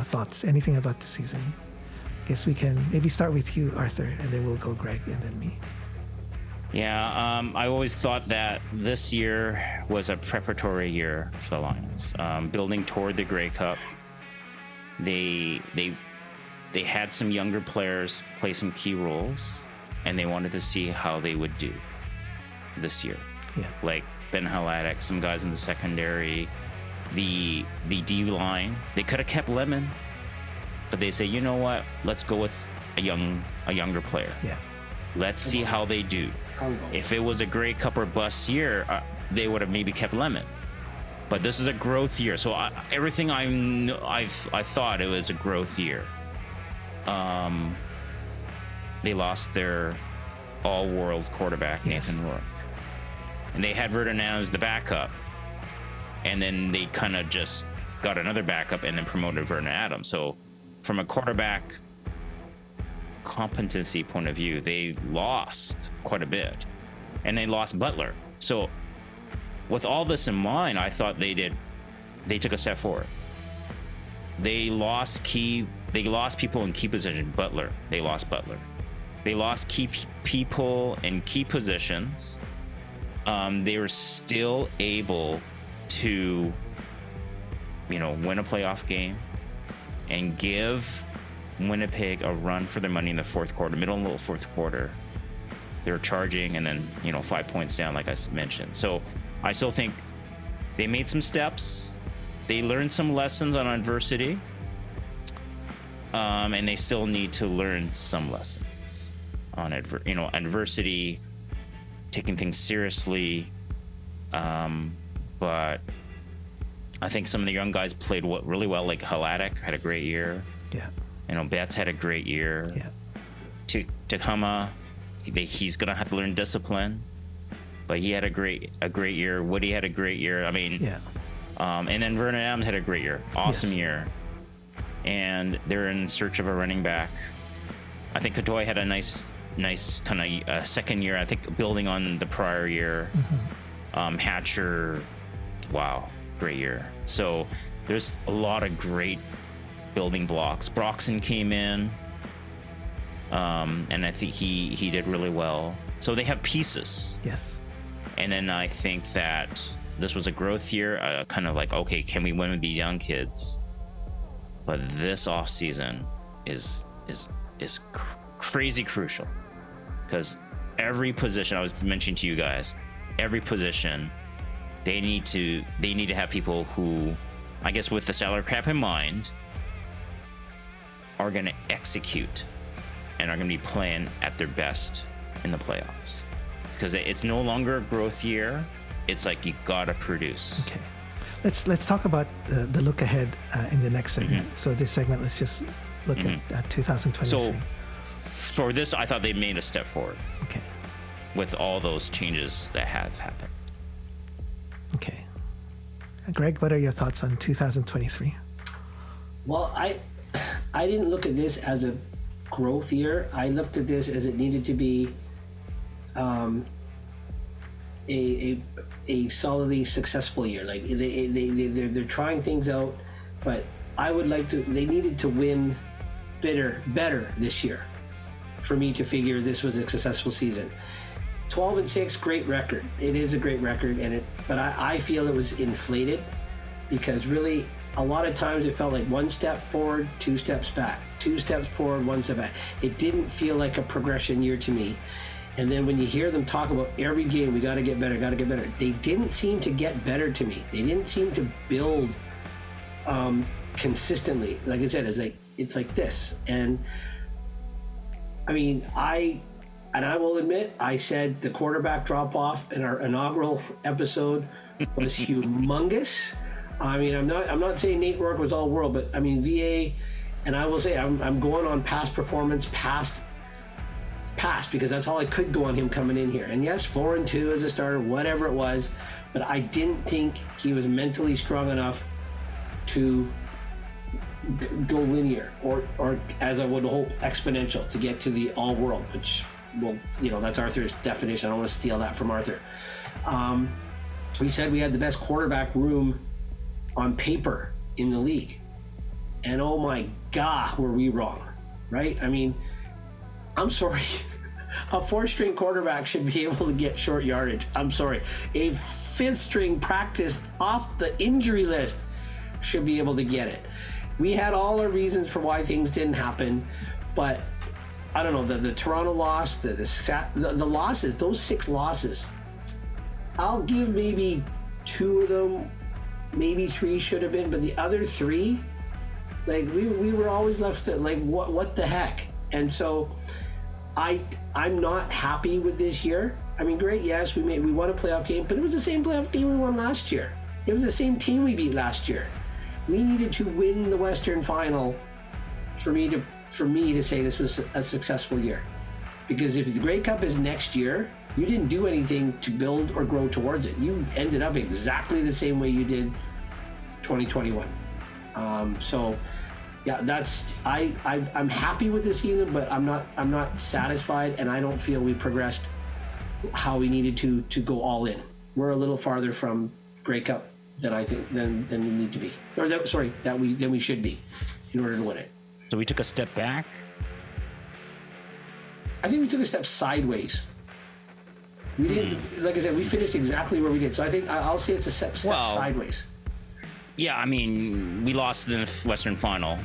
thoughts, anything about the season. Guess we can maybe start with you, Arthur, and then we'll go Greg and then me. Yeah, I always thought that this year was a preparatory year for the Lions, building toward the Grey Cup. They had some younger players play some key roles, and they wanted to see how they would do this year. Yeah. Like Ben Haladek, some guys in the secondary, the D line. They could have kept Lemon, but they say, you know what? Let's go with a younger player. Yeah. Let's see how they do. If it was a Grey Cup or bust year, they would have maybe kept Lemon. But this is a growth year. So everything I thought it was a growth year. They lost their all-world quarterback, Nathan Rourke. And they had Vernon Adams the backup. And then they kind of just got another backup and then promoted Vernon Adams. So from a quarterback competency point of view, they lost quite a bit. And they lost Butler. So with all this in mind, I thought they took a step forward. They lost people in key positions. They lost Butler. They lost key people in key positions. They were still able to, win a playoff game and give Winnipeg a run for their money in the fourth quarter, middle of the fourth quarter. They were charging and then, 5 points down, like I mentioned. So I still think they made some steps. They learned some lessons on adversity. And they still need to learn some lessons on adversity, taking things seriously. But I think some of the young guys played really well, like Hladek had a great year. Yeah. Betts had a great year. Yeah. Takuma, he's gonna have to learn discipline, but he had a great year. Woody had a great year. I mean, yeah. And then Vernon Adams had a great year, awesome year. And they're in search of a running back. I think Katoy had a nice kind of second year. I think building on the prior year. Mm-hmm. Hatcher, wow, great year. So there's a lot of great building blocks. Broxton came in, and I think he did really well. So they have pieces. Yes. And then I think that this was a growth year, kind of like, okay, can we win with these young kids? But this off season is crazy crucial, because every position, I was mentioning to you guys, every position, they need to have people who, I guess with the salary cap in mind, are going to execute and are going to be playing at their best in the playoffs, because it's no longer a growth year. It's like you got to produce. Okay. Let's talk about the look ahead in the next segment. Mm-hmm. So this segment, let's just look at 2023. So for this, I thought they made a step forward. Okay. With all those changes that have happened. Okay. Greg, what are your thoughts on 2023? Well, I didn't look at this as a growth year. I looked at this as it needed to be a solidly successful year. Like they're trying things out, but they needed to win better this year for me to figure this was a successful season. 12-6, great record. It is a great record, but I feel it was inflated, because really a lot of times it felt like one step forward, 2 steps back, 2 steps forward, 1 step back. It didn't feel like a progression year to me. And then when you hear them talk about every game, we got to get better, they didn't seem to get better to me. They didn't seem to build consistently. Like I said, it's like this. And I mean, I will admit, I said the quarterback drop off in our inaugural episode was humongous. I mean, I'm not saying Nate Rourke was all world, but I mean, VA, and I will say I'm going on past performance, past, because that's all I could go on him coming in here. And yes, 4-2 as a starter, whatever it was, but I didn't think he was mentally strong enough to go linear or as I would hope, exponential to get to the all world, which, well, that's Arthur's definition. I don't want to steal that from Arthur. We said we had the best quarterback room on paper in the league, and oh my God, were we wrong, right? I mean, I'm sorry. A 4th-string quarterback should be able to get short yardage. I'm sorry. A 5th-string practice off the injury list should be able to get it. We had all our reasons for why things didn't happen, but I don't know, the Toronto loss, the losses, those 6 losses, I'll give maybe 2 of them, maybe 3 should have been, but the other 3, like we were always left to, like, what the heck? And so I'm not happy with this year. I mean, great, yes, we won a playoff game, but it was the same playoff game we won last year. It was the same team we beat last year. We needed to win the Western Final for me to say this was a successful year. Because if the Grey Cup is next year, you didn't do anything to build or grow towards it. You ended up exactly the same way you did 2021. So yeah, I'm happy with this season, but I'm not satisfied, and I don't feel we progressed how we needed to go all in. We're a little farther from Grey Cup than I think than we need to be, or than we should be in order to win it. So we took a step back. I think we took a step sideways. We didn't, like I said, we finished exactly where we did. So I think I'll say it's a step sideways. Yeah, I mean, we lost in the Western Final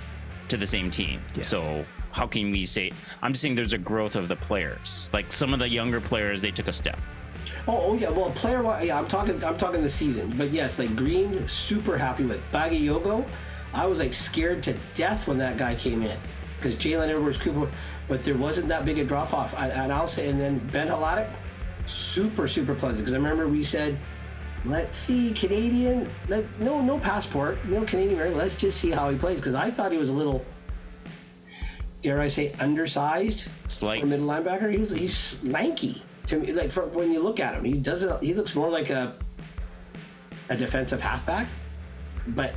to the same team. Yeah. So how can we say? I'm just saying there's a growth of the players. Like some of the younger players, they took a step. Oh yeah. Well, player-wise, yeah, I'm talking the season. But yes, like Green, super happy with Bagayogo. I was like scared to death when that guy came in because Jalen Edwards-Cooper, but there wasn't that big a drop off. And I'll say, and then Ben Haladic, super pleasant because I remember we said, let's see Canadian, no passport, Canadian, right? Let's just see how he plays because I thought he was a little, dare I say, undersized for a middle linebacker. He's lanky to me. Like when you look at him, he looks more like a defensive halfback, but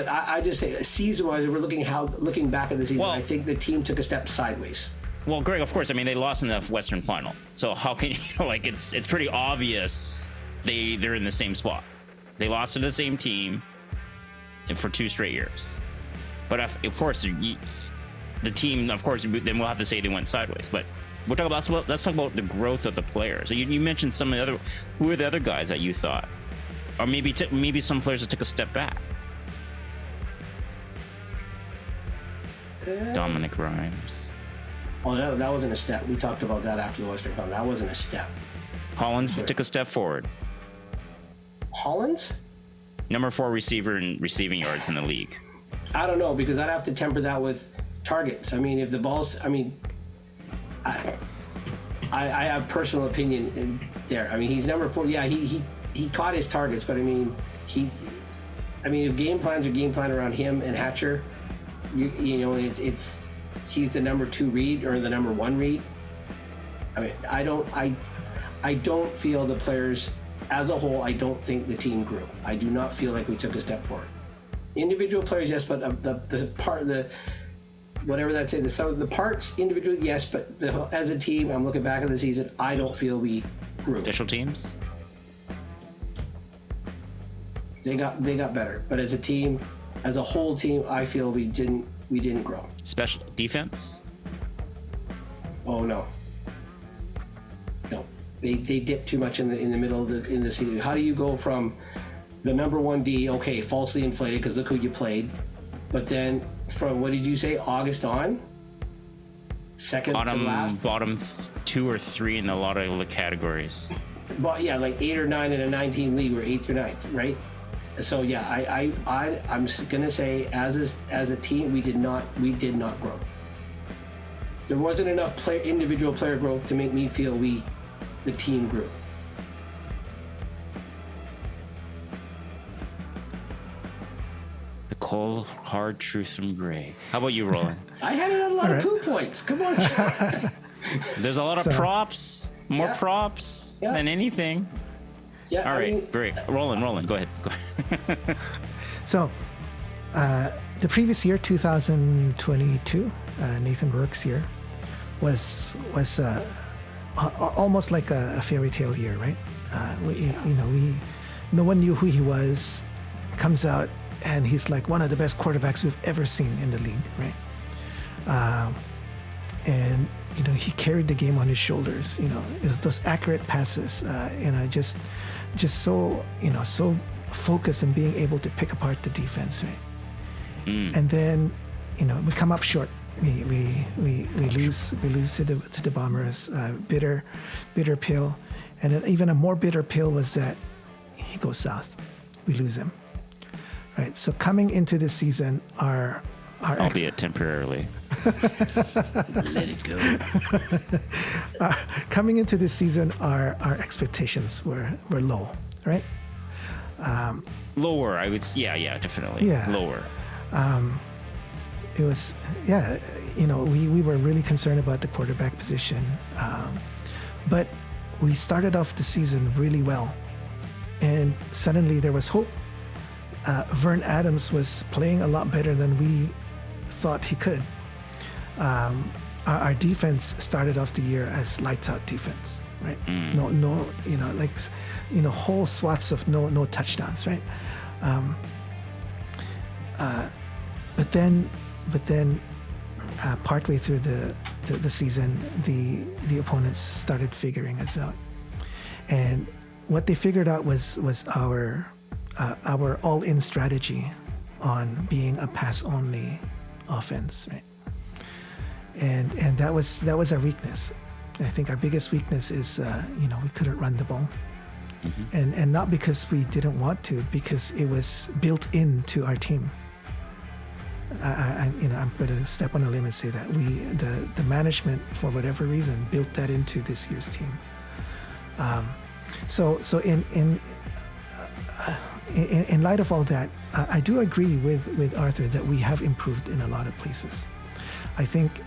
I just say season-wise, if we're looking back at the season, I think the team took a step sideways. Well, Greg, of course, I mean they lost in the Western Final, so how can it's pretty obvious they're in the same spot. They lost to the same team for 2 straight years, but of course the team, of course, then we'll have to say they went sideways. But let's talk about the growth of the players. You mentioned some of the other. Who are the other guys that you thought, or maybe some players that took a step back? Dominic Rhymes. Oh, that wasn't a step. We talked about that after the Western Final. That wasn't a step. Hollins took a step forward. Hollins? Number 4 receiver in receiving yards in the league. I don't know, because I'd have to temper that with targets. I mean, if the ball's... I mean, I have personal opinion in there. I mean, he's number 4. Yeah, he caught his targets, but I mean, if game plans are game plan around him and Hatcher, he's the number 2 read or the number 1 read. I mean, I don't feel the players as a whole. I don't think the team grew. I do not feel like we took a step forward. Individual players, yes, but the part, whatever that's in, the parts individually, yes, but as a team, I'm looking back at the season, I don't feel we grew. Special teams? They got better, but as a team, as a whole team, I feel we didn't grow. Special defense? Oh no. They dipped too much in the middle of the season. How do you go from the number 1 D, okay, falsely inflated because look who you played, but then from, what did you say, August on? Second to last? Bottom 2 or 3 in a lot of the categories. But yeah, like 8 or 9 in a 9-team league, we're 8th or 9th, right? So yeah, I'm gonna say as a team, we did not grow. There wasn't enough individual player growth to make me feel the team grew. The cold, hard truth from Greg. How about you, Roland? I had a lot of poo points. Come on. There's a lot of props, more props than anything. Yeah. All right, great. Roland, go ahead. So, the previous year, 2022, Nathan Rourke's year, was almost like a fairy tale year, right? No one knew who he was. Comes out and he's like one of the best quarterbacks we've ever seen in the league, right? And he carried the game on his shoulders. Those accurate passes. Just so so focused and being able to pick apart the defense, right? And then we come up short. We lose to the Bombers. Bitter pill, and then even a more bitter pill was that he goes south. We lose him, right? So coming into this season, our albeit temporarily. Let it go. Coming into this season, our expectations were low, right? Lower, I would. Yeah, definitely. Yeah. Lower. It was, we were really concerned about the quarterback position. But we started off the season really well. And suddenly there was hope. Vern Adams was playing a lot better than we thought he could. Our defense started off the year as lights out defense, right? No, whole swaths of no touchdowns, right? But then partway through the season, the opponents started figuring us out, and what they figured out was our all-in strategy on being a pass-only offense, right? And that was our weakness. I think our biggest weakness is we couldn't run the ball, and not because we didn't want to, because it was built into our team. I'm going to step on a limb and say that the management, for whatever reason, built that into this year's team. So in light of all that, I do agree with Arthur that we have improved in a lot of places. I think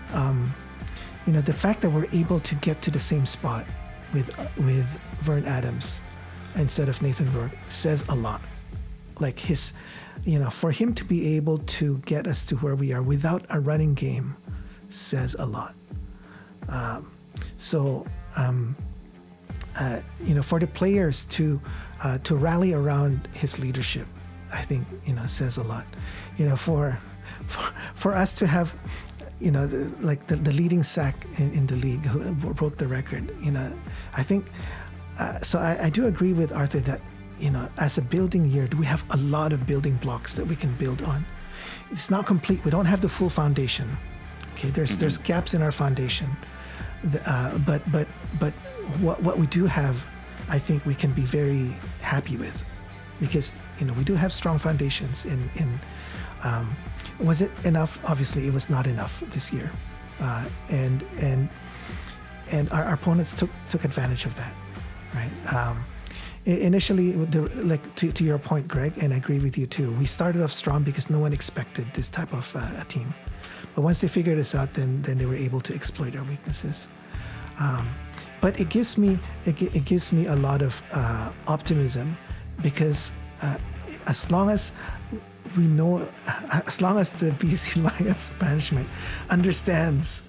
the fact that we're able to get to the same spot with Vern Adams instead of Nathan Rourke says a lot. Like for him to be able to get us to where we are without a running game says a lot. For the players to rally around his leadership, I think says a lot. For us to have the leading sack in the league, who broke the record. I think so. I do agree with Arthur that as a building year, we have a lot of building blocks that we can build on. It's not complete. We don't have the full foundation. Okay, there's gaps in our foundation, but what we do have, I think we can be very happy with, because we do have strong foundations. Was it enough? Obviously, it was not enough this year, and our opponents took advantage of that, right? Initially, to your point, Greg, and I agree with you too. We started off strong because no one expected this type of a team, but once they figured us out, then they were able to exploit our weaknesses. But it gives me a lot of optimism, because as long as we know, as long as the BC Lions management understands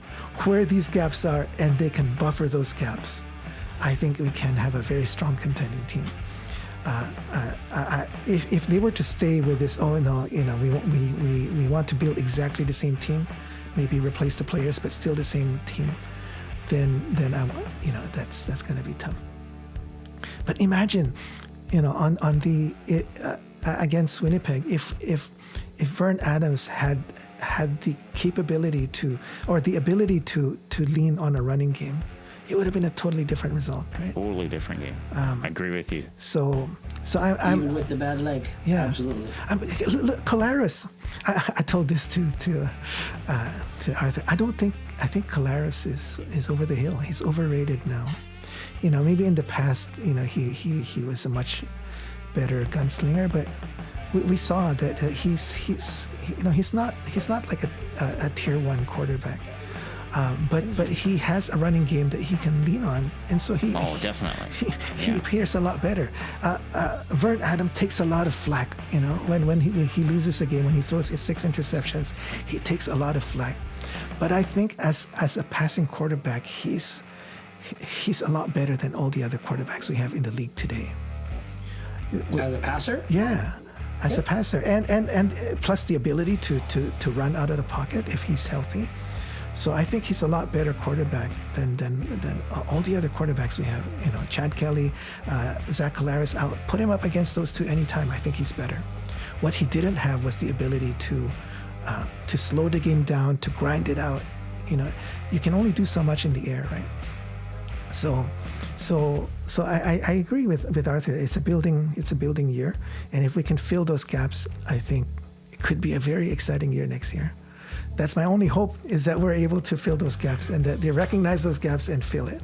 where these gaps are and they can buffer those gaps, I think we can have a very strong contending team. If they were to stay with this, we want to build exactly the same team, maybe replace the players but still the same team, then that's going to be tough. But imagine, on the against Winnipeg, if Vern Adams had the capability or the ability to lean on a running game, it would have been a totally different result, right? Totally different game. I agree with you. So I'm even with the bad leg. Yeah, absolutely. Look, Collaros. I told this to Arthur. I think Collaros is over the hill. He's overrated now. Maybe in the past, he was a much better gunslinger, but we saw that he's not like a tier 1 quarterback. But he has a running game that he can lean on, and so definitely he appears a lot better. Vern Adams takes a lot of flack, when he loses a game, when he throws 6 interceptions, he takes a lot of flack. But I think as a passing quarterback, he's a lot better than all the other quarterbacks we have in the league today. As a passer? Yeah. As a passer, and plus the ability to run out of the pocket if he's healthy. So I think he's a lot better quarterback than all the other quarterbacks we have. Chad Kelly, Zach Collaros. I'll put him up against those two anytime. I think he's better. What he didn't have was the ability to slow the game down, to grind it out. You can only do so much in the air, right? So I agree with Arthur. It's a building year, and if we can fill those gaps, I think it could be a very exciting year next year. That's my only hope, is that we're able to fill those gaps and that they recognize those gaps and fill it.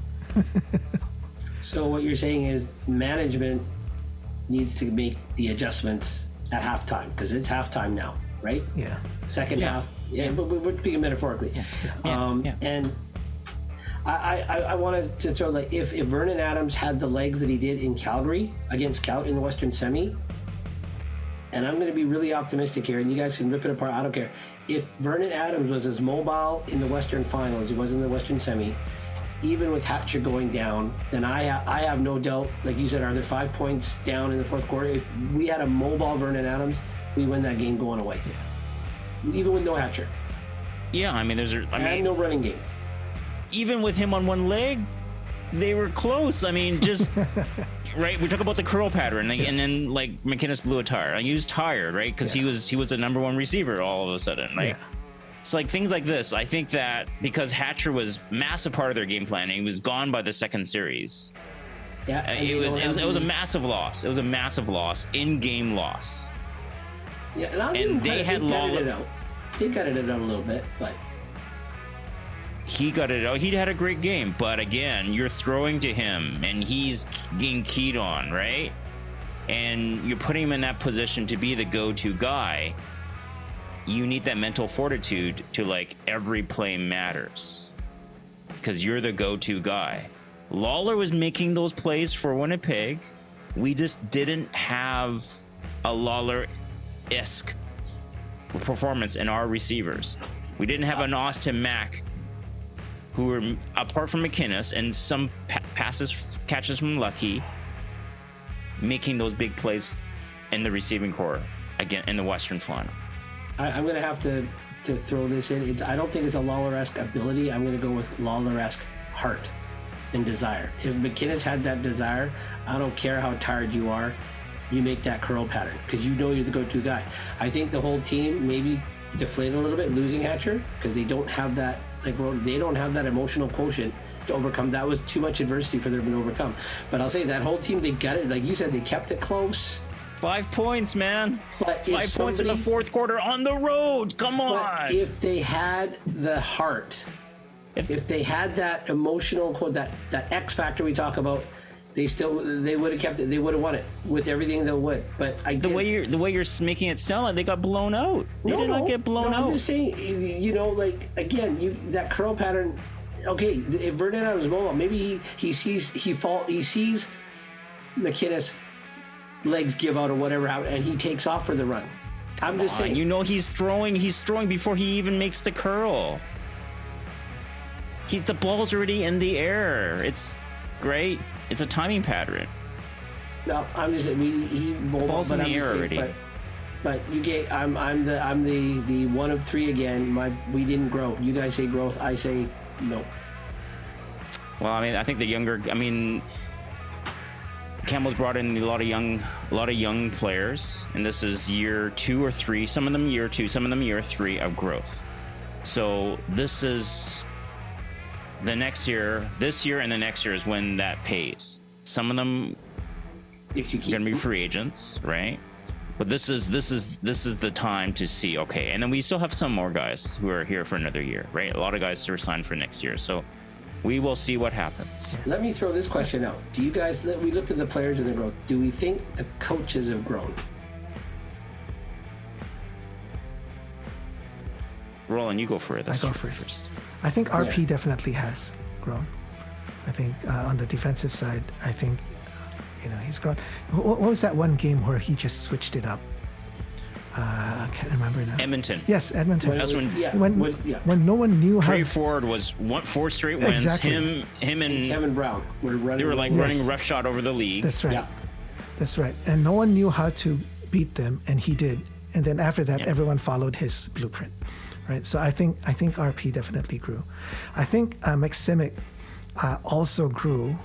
So what you're saying is management needs to make the adjustments at halftime, because it's halftime now, right? Yeah. Second half. Yeah, but we're speaking metaphorically. And I wanted to throw, like, if Vernon Adams had the legs that he did in Calgary against Cal in the Western Semi, and I'm going to be really optimistic here, and you guys can rip it apart, I don't care. If Vernon Adams was as mobile in the Western Final as he was in the Western Semi, even with Hatcher going down, then I have no doubt, like you said, Arthur, 5 points down in the fourth quarter. If we had a mobile Vernon Adams, we win that game going away. Yeah. Even with no Hatcher. Yeah, I mean, and no running game. Even with him on one leg, they were close. I mean, just right. We talk about the curl pattern, and then like McInnes blew a tire. He was tired, right? Because he was the number one receiver all of a sudden. Like, it's like things like this. I think that because Hatcher was massive part of their game plan, and he was gone by the second series. Yeah, it was a massive loss. It was a massive loss, in-game loss. Yeah, and they had Lawler. They got it out a little bit, but. He got it out. He had a great game, but again, you're throwing to him, and he's getting keyed on, right? And you're putting him in that position to be the go-to guy. You need that mental fortitude to, like, every play matters, because you're the go-to guy. Lawler was making those plays for Winnipeg. We just didn't have a Lawler-esque performance in our receivers. We didn't have an Austin Mack, who were, apart from McInnes and some catches from Lucky, making those big plays in the receiving core again in the Western Final. I'm going to have to throw this in. I don't think it's a Lawler-esque ability. I'm going to go with Lawler-esque heart and desire. If McInnes had that desire, I don't care how tired you are, you make that curl pattern, because you know you're the go-to guy. I think the whole team maybe deflated a little bit losing Hatcher, because they don't have that, like, they don't have that emotional quotient to overcome. That was too much adversity for them to overcome. But I'll say that whole team, they got it. Like you said, they kept it close. 5 points, man. But 5 points in the fourth quarter on the road. Come on. If they had the heart, if they had that emotional quote, that X factor we talk about, they would have kept it. They would have won it with everything they would. But the way you're making it sound like they got blown out. They did not get blown out. I'm just saying, like, again, that curl pattern. Okay, if Vernon Adams was mobile, maybe he sees McInnes legs give out or whatever, and he takes off for the run. I'm just saying. He's throwing before he even makes the curl. The ball's already in the air. It's great. It's a timing pattern. No, I'm just saying he ball's in the air already. But you get I'm the one of three again. We didn't grow. You guys say growth. I say no. Well, I mean, I think Campbell's brought in a lot of young players, and this is year 2 or 3. Some of them year 2, some of them year 3 of growth. So this is the next year. This year and the next year is when that pays. Some of them are going to be free agents, right? But this is the time to see. Okay, and then we still have some more guys who are here for another year, right? A lot of guys who are signed for next year. So we will see what happens. Let me throw this question out. Do you guys? We looked at the players and their growth. Do we think the coaches have grown? Roland, you go for it. I go first. I think RP definitely has grown. I think on the defensive side, I think he's grown. What was that one game where he just switched it up? I can't remember now. Edmonton. Yes, Edmonton. That's when no one knew how. Trey Ford was 4 straight wins. Exactly. Him and Kevin Brown were running. They were like running roughshod over the league. That's right. Yeah. That's right. And no one knew how to beat them, and he did. And then after that, everyone followed his blueprint, right? So I think RP definitely grew. I think McSimic also grew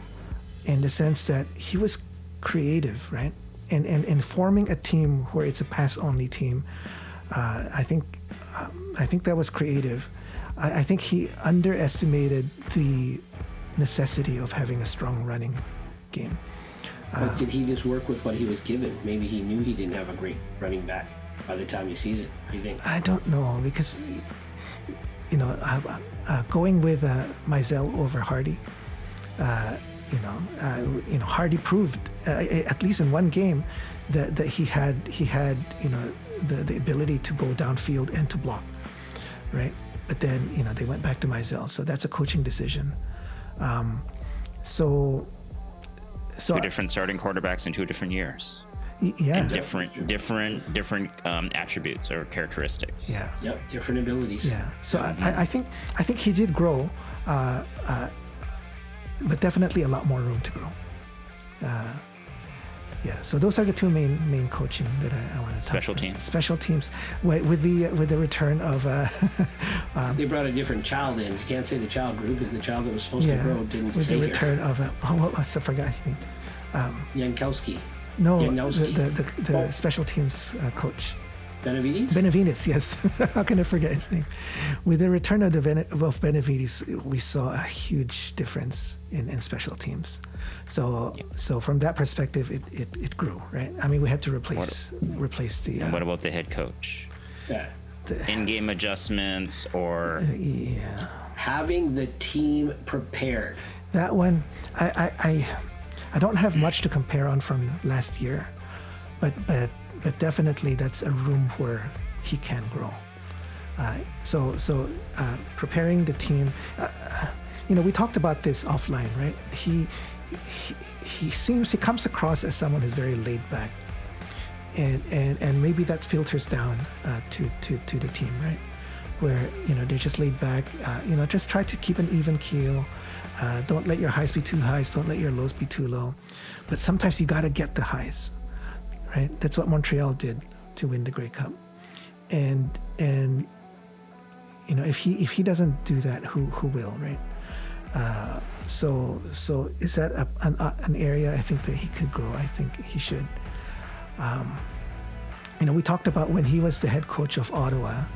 in the sense that he was creative, right? And forming a team where it's a pass-only team, I think that was creative. I think he underestimated the necessity of having a strong running game. But did he just work with what he was given? Maybe he knew he didn't have a great running back by the time he sees it. What do you think? I don't know, because going with Mizell over Hardy, Hardy proved at least in one game that he had the ability to go downfield and to block, right? But then they went back to Mizell, so that's a coaching decision. So two different starting quarterbacks in 2 different years. Yeah, and different attributes or characteristics. Yeah. Yep, different abilities. Yeah. So I think he did grow, but definitely a lot more room to grow. Yeah. So those are the 2 main coaching that I want to talk Special about. teams. Special teams with the return of. They brought a different child in. You can't say the child grew because the child that was supposed to grow didn't with stay the here. return of what's I forgot his name. Jankowski. No, Janowski. the special teams coach. Benavides? Yes. How can I forget his name? With the return of Benavides, we saw a huge difference in special teams. So from that perspective, it grew, right? I mean, we had to replace the. And what about the head coach? Yeah. In-game adjustments or Yeah. Having the team prepared. That one, I don't have much to compare on from last year, but definitely that's a room where he can grow. So preparing the team, we talked about this offline, right? He comes across as someone who's very laid back, and maybe that filters down to the team, right? Where they're just laid back, just try to keep an even keel. Don't let your highs be too high. Don't let your lows be too low. But sometimes you got to get the highs, right? That's what Montreal did to win the Grey Cup. And if he doesn't do that, who will, right? So is that an area I think that he could grow? I think he should. We talked about when he was the head coach of Ottawa.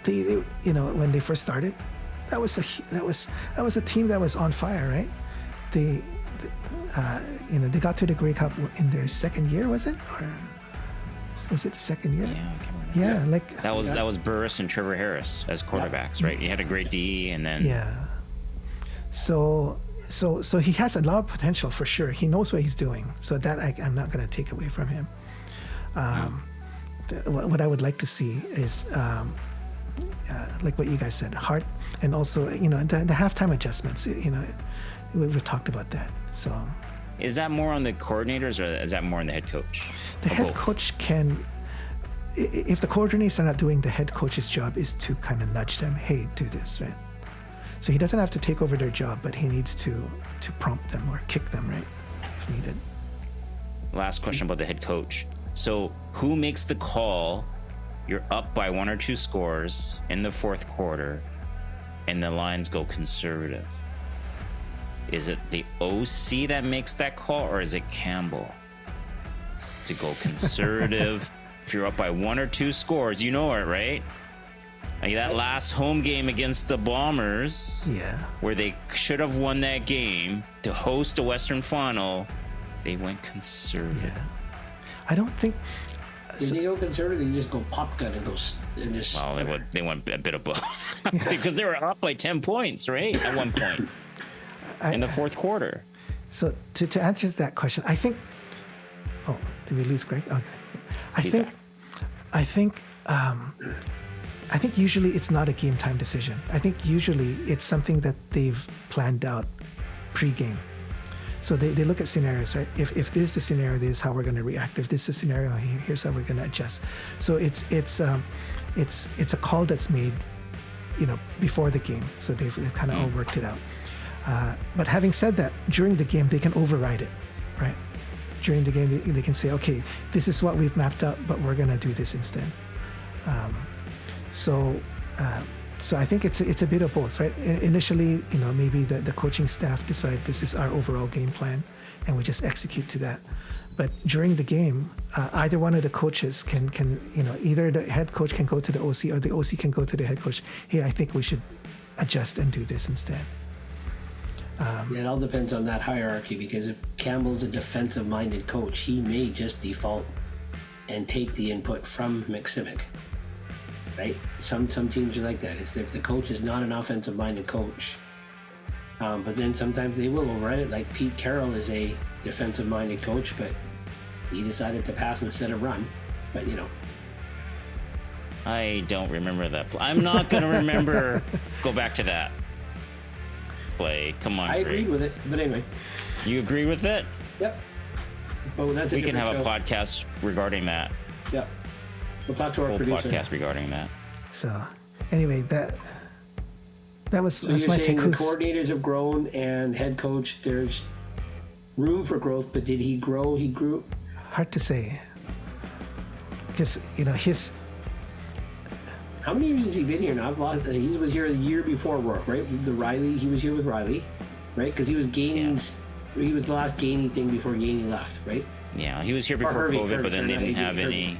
They when they first started, that was a team that was on fire, right? They got to the Grey Cup in their second year, was it? Or was it the second year? Yeah, I can't remember. Yeah, like that was Burris and Trevor Harris as quarterbacks, right? He had a great D, and then So he has a lot of potential for sure. He knows what he's doing, so that I'm not going to take away from him. What I would like to see is. Like what you guys said, heart, and also the halftime adjustments. We've talked about that. So, is that more on the coordinators or is that more on the head coach? The head coach can, if the coordinators are not doing, the head coach's job is to kind of nudge them. Hey, do this, right? So he doesn't have to take over their job, but he needs to prompt them or kick them, right, if needed. Last question about the head coach. So, who makes the call? You're up by 1 or 2 scores in the 4th quarter, and the Lions go conservative. Is it the OC that makes that call, or is it Campbell to go conservative? If you're up by 1 or 2 scores, you know it, right? Like that last home game against the Bombers, where they should have won that game to host a Western Final, they went conservative. Yeah, I don't think. Did they go conservative? They just go pop gun and go and just. Well, they went a bit above because they were up by 10 points, right? At one point in the 4th quarter. So to answer that question, I think. Oh, did we lose Greg? Okay. I think usually it's not a game time decision. I think usually it's something that they've planned out pre-game. So they look at scenarios, right? If this is the scenario, this is how we're going to react. If this is the scenario, here's how we're going to adjust. So it's a call that's made, before the game. So they've kind of all worked it out. But having said that, during the game they can override it, right? During the game they can say, okay, this is what we've mapped out, but we're going to do this instead. So I think it's a bit of both, right? Initially, maybe the coaching staff decide this is our overall game plan, and we just execute to that. But during the game, either one of the coaches can either the head coach can go to the OC or the OC can go to the head coach. Hey, I think we should adjust and do this instead. It all depends on that hierarchy, because if Campbell's a defensive-minded coach, he may just default and take the input from McSimic. Right? Some teams are like that. It's if the coach is not an offensive-minded coach, But then sometimes they will override it. Like Pete Carroll is a defensive-minded coach, but he decided to pass instead of run. But, you know. I don't remember that. I'm not going to remember. Go back to that play. Come on. I agreed with it, but anyway. You agree with it? Yep. But that's we can have show. a podcast regarding that. Yep. We'll talk to our whole producer. Podcast regarding that. So, anyway, that was So that's you're my saying take. the coordinators have grown and head coach, there's room for growth, but did he grow? He grew? Hard to say. Because, you know, his... How many years has he been here now? He was here the year before Rourke, right? With the Riley, he was here with Riley, right? Because he was Gainey's... Yeah. He was the last Gainey thing before Gainey left, right? Yeah, he was here before Hervey, COVID, but then they didn't have Hervey. any...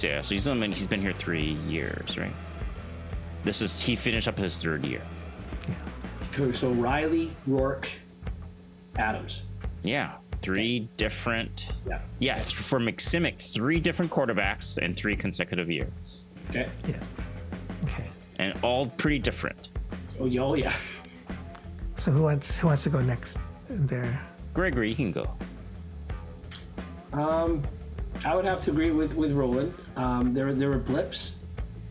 Yeah, so he's been here 3 years, right? He finished up his 3rd year. Yeah. So Riley, Rourke, Adams. Yeah, 3 different... Yeah. Yeah, for McSimic, 3 different quarterbacks and 3 consecutive years. Okay. Yeah. Okay. And all pretty different. Oh yeah. So who wants to go next there? Gregory, you can go. I would have to agree with Roland. There were blips.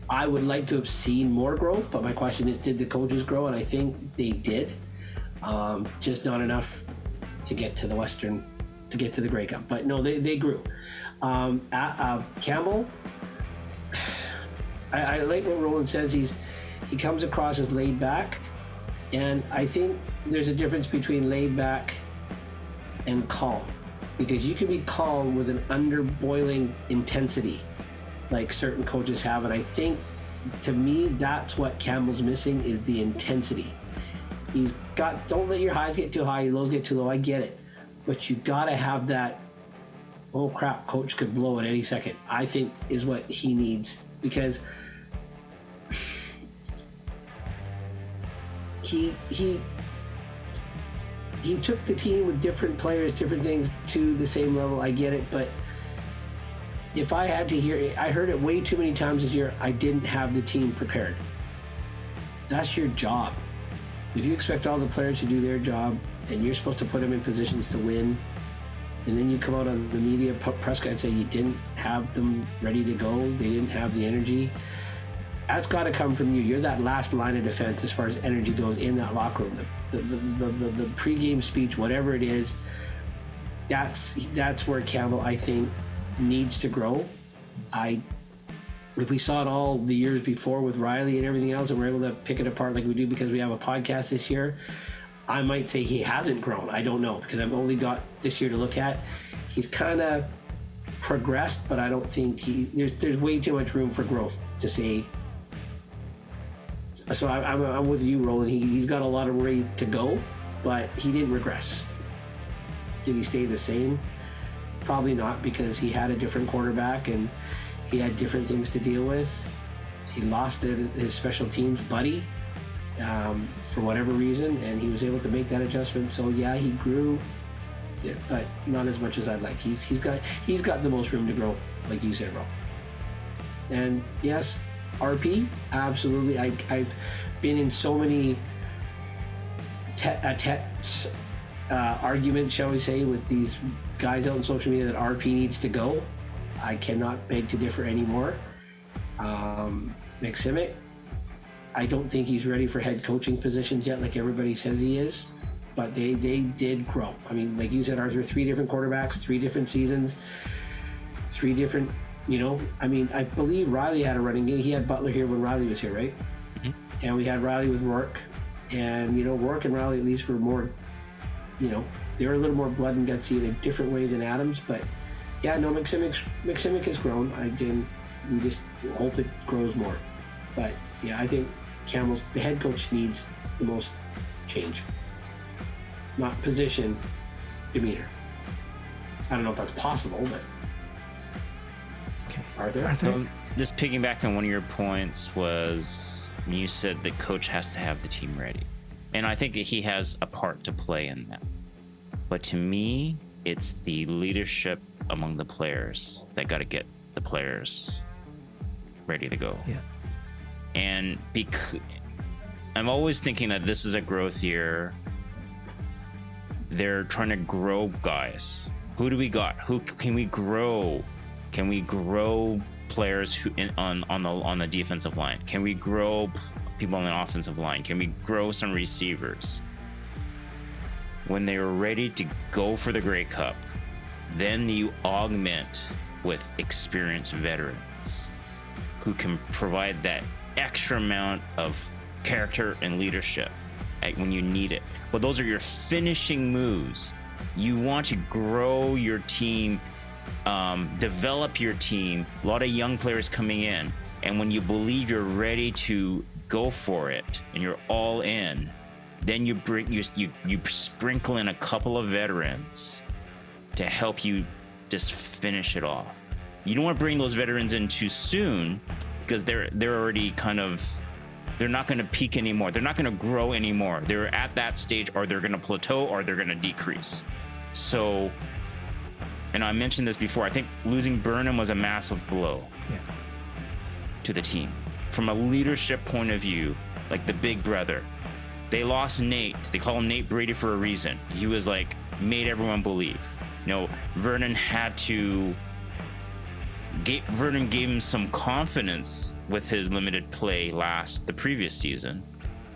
I would like to have seen more growth, but my question is, did the coaches grow? And I think they did. Just not enough to get to the Grey Cup. But no, they grew. Campbell, I like what Roland says. He comes across as laid back, and I think there's a difference between laid back and calm, because you can be calm with an underboiling intensity like certain coaches have, and I think, to me, that's what Campbell's missing, is the intensity. He's got, don't let your highs get too high, your lows get too low, I get it, but you gotta have that, oh crap, coach could blow at any second, I think is what he needs, because he took the team with different players, different things to the same level, I get it, but if I had to hear it, I heard it way too many times this year, I didn't have the team prepared. That's your job. If you expect all the players to do their job and you're supposed to put them in positions to win, and then you come out on the media press and say you didn't have them ready to go, they didn't have the energy, that's got to come from you. You're that last line of defense as far as energy goes in that locker room. The pregame speech, whatever it is, that's where Campbell, I think, needs to grow. If we saw it all the years before with Riley and everything else, and we're able to pick it apart like we do because we have a podcast this year, I might say he hasn't grown. I don't know, because I've only got this year to look at. He's kind of progressed, but I don't think there's way too much room for growth to say. So I'm with you, Roland. He's got a lot of way to go, but he didn't regress. Did he stay the same? Probably not, because he had a different quarterback and he had different things to deal with. He lost his special teams buddy for whatever reason, and he was able to make that adjustment. So yeah, he grew, but not as much as I'd like. He's got the most room to grow, like you said, Ro. And yes, RP, absolutely. I've been in so many arguments, shall we say, with these guys out on social media that RP needs to go. I cannot beg to differ anymore. McSimic, I don't think he's ready for head coaching positions yet, like everybody says he is, but they did grow. I mean, like you said, Arthur, 3 different quarterbacks, 3 different seasons, 3 different, I mean, I believe Riley had a running game. He had Butler here when Riley was here, right? Mm-hmm. And we had Riley with Rourke, and Rourke and Riley at least were more, they were a little more blood and gutsy in a different way than Adams, but yeah, no, McSimic has grown. We just hope it grows more. But yeah, I think the head coach needs the most change. Not position, demeanor. I don't know if that's possible, but Okay. Arthur? Just piggybacking on one of your points was you said the coach has to have the team ready. And I think that he has a part to play in that. But to me, it's the leadership among the players that got to get the players ready to go. Yeah. And I'm always thinking that this is a growth year, they're trying to grow guys. Who do we got? Who can we grow? Can we grow players who on the defensive line? Can we grow people on the offensive line? Can we grow some receivers? When they were ready to go for the Grey Cup, then you augment with experienced veterans who can provide that extra amount of character and leadership when you need it. But those are your finishing moves. You want to grow your team, develop your team, a lot of young players coming in. And when you believe you're ready to go for it and you're all in, then you sprinkle in a couple of veterans to help you just finish it off. You don't want to bring those veterans in too soon because they're already they're not going to peak anymore. They're not going to grow anymore. They're at that stage, or they're going to plateau, or they're going to decrease. So, and I mentioned this before, I think losing Burnham was a massive blow to the team. From a leadership point of view, like the big brother, they lost Nate. They call him Nate Brady for a reason. He was like, made everyone believe. Vernon gave him some confidence with his limited play the previous season.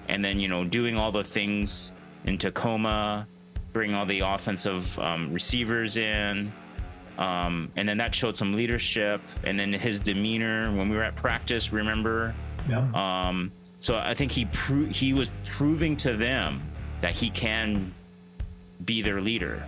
And then, doing all the things in Tacoma, bringing all the offensive receivers in. And then that showed some leadership. And then his demeanor when we were at practice, remember? Yeah. So I think he was proving to them that he can be their leader.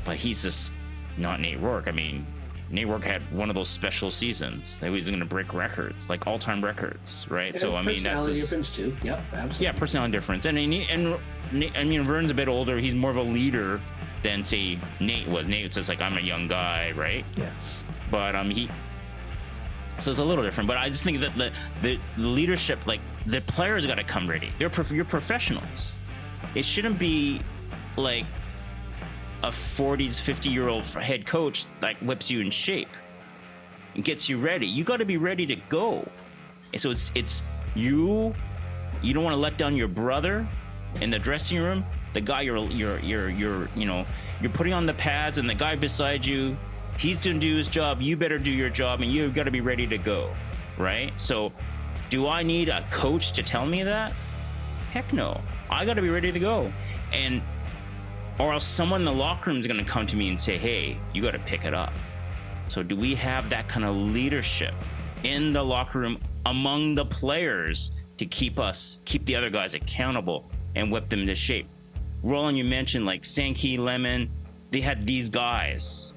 But he's just not Nate Rourke. I mean, Nate Rourke had one of those special seasons that he was going to break records, like all-time records, right? And so I mean, that's personality difference too. Yep, absolutely. Yeah, personality difference. And I mean, Vern's a bit older. He's more of a leader than say Nate was. Nate's just like, I'm a young guy, right? Yeah. But so it's a little different. But I just think that the leadership, like the players got to come ready. You're professionals. It shouldn't be like a 40s, 50-year-old head coach like whips you in shape and gets you ready. You got to be ready to go. And so it's you don't want to let down your brother in the dressing room, the guy you're putting on the pads, and the guy beside you, he's going to do his job. You better do your job, and you've got to be ready to go, right? So do I need a coach to tell me that? Heck no. I got to be ready to go. Or else someone in the locker room is going to come to me and say, hey, you got to pick it up. So do we have that kind of leadership in the locker room among the players to keep the other guys accountable and whip them into shape? Roland, you mentioned like Sankey, Lemon, they had these guys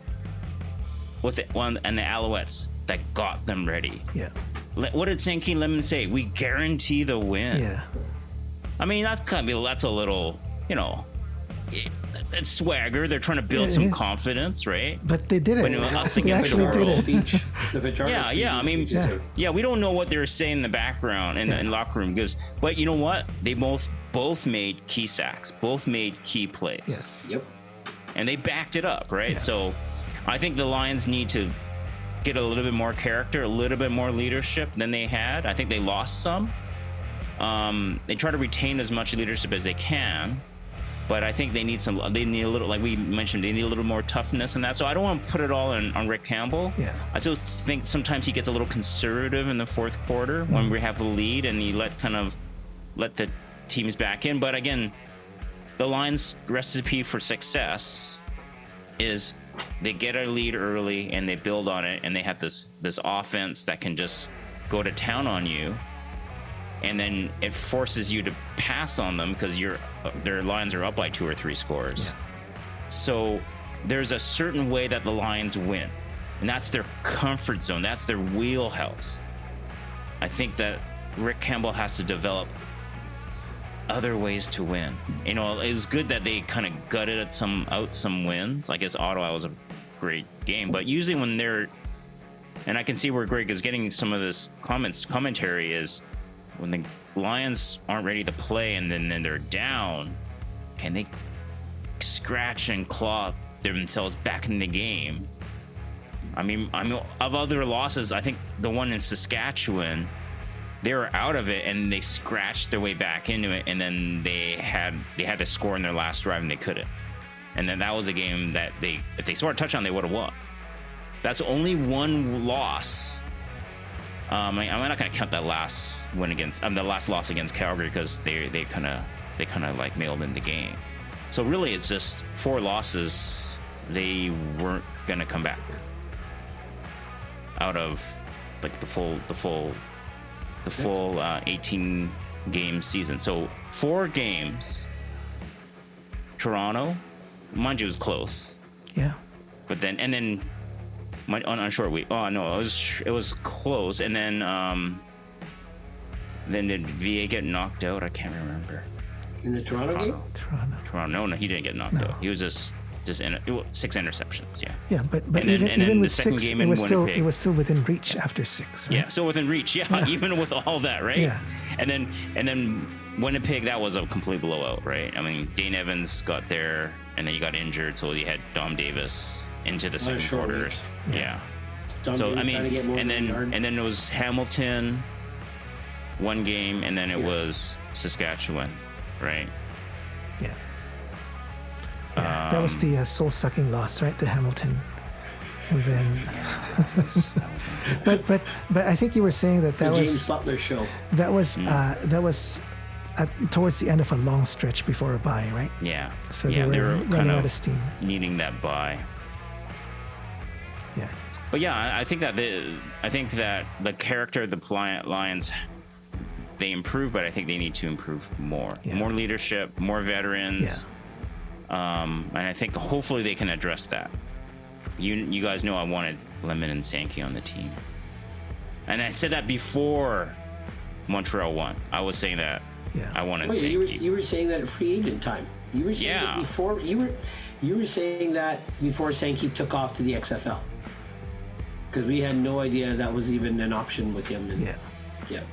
and the Alouettes that got them ready. Yeah. What did Sankey and Lemon say? We guarantee the win. Yeah. I mean, that's a little, it's swagger. They're trying to build some confidence, right? But they did it. They actually did it. Speech. I mean, we don't know what they were saying in the background in the locker room but you know what? They both made key sacks, both made key plays. Yes. Yep. And they backed it up, right? Yeah. So I think the Lions need to get a little bit more character, a little bit more leadership than they had. I think they lost some. They try to retain as much leadership as they can. But I think they need a little, like we mentioned, they need a little more toughness in that. So I don't want to put it all on Rick Campbell. Yeah. I still think sometimes he gets a little conservative in the fourth quarter when we have the lead and he let the teams back in. But again, the Lions' recipe for success is they get a lead early and they build on it, and they have this offense that can just go to town on you. And then it forces you to pass on them because their Lions are up by 2 or 3 scores. Yeah. So there's a certain way that the Lions win, and that's their comfort zone. That's their wheelhouse. I think that Rick Campbell has to develop other ways to win. It's good that they kind of gutted out some wins. I guess Ottawa was a great game, but usually when and I can see where Greg is getting some of this commentary is, when the Lions aren't ready to play and then they're down, can they scratch and claw themselves back in the game? I mean, of other losses, I think the one in Saskatchewan, they were out of it and they scratched their way back into it, and then they had to score in their last drive and they couldn't. And then that was a game that if they scored a touchdown, they would have won. That's only one loss. I'm not going to count that last win against the last loss against Calgary because they kind of like mailed in the game. So really, it's just 4 losses. They weren't going to come back out of like the full 18 game season. So 4 games. Toronto, mind you, it was close. Yeah. But then on a short week. Oh no, it was close. And then did VA get knocked out? I can't remember. In the Toronto game? Toronto. No, he didn't get knocked out. He was just 6 interceptions. Yeah. Yeah, but and even then with the second 6, game it was Winnipeg, still within reach after 6. Right? Yeah, so within reach. Yeah, even with all that, right? Yeah. And then Winnipeg, that was a complete blowout, right? I mean, Dane Evans got there, and then he got injured, so he had Dom Davis into the second quarter. Yeah. So I mean, and then it was Hamilton, 1 game, and then it was Saskatchewan, right? Yeah. Yeah, that was the soul-sucking loss, right? To Hamilton, and then. but I think you were saying that was James Butler show. That was towards the end of a long stretch before a bye, right? Yeah. So they they were running out of of steam, needing that bye. Yeah. But yeah, I think that the character of the Lions, they improved, but I think they need to improve more. Yeah. More leadership, more veterans. Yeah. And I think hopefully they can address that. You guys know I wanted Lemon and Sankey on the team, and I said that before Montreal won. I was saying that I wanted Sankey. You were saying that at free agent time. You were saying that before. You were saying that before Sankey took off to the XFL. Because we had no idea that was even an option with him. And, yeah.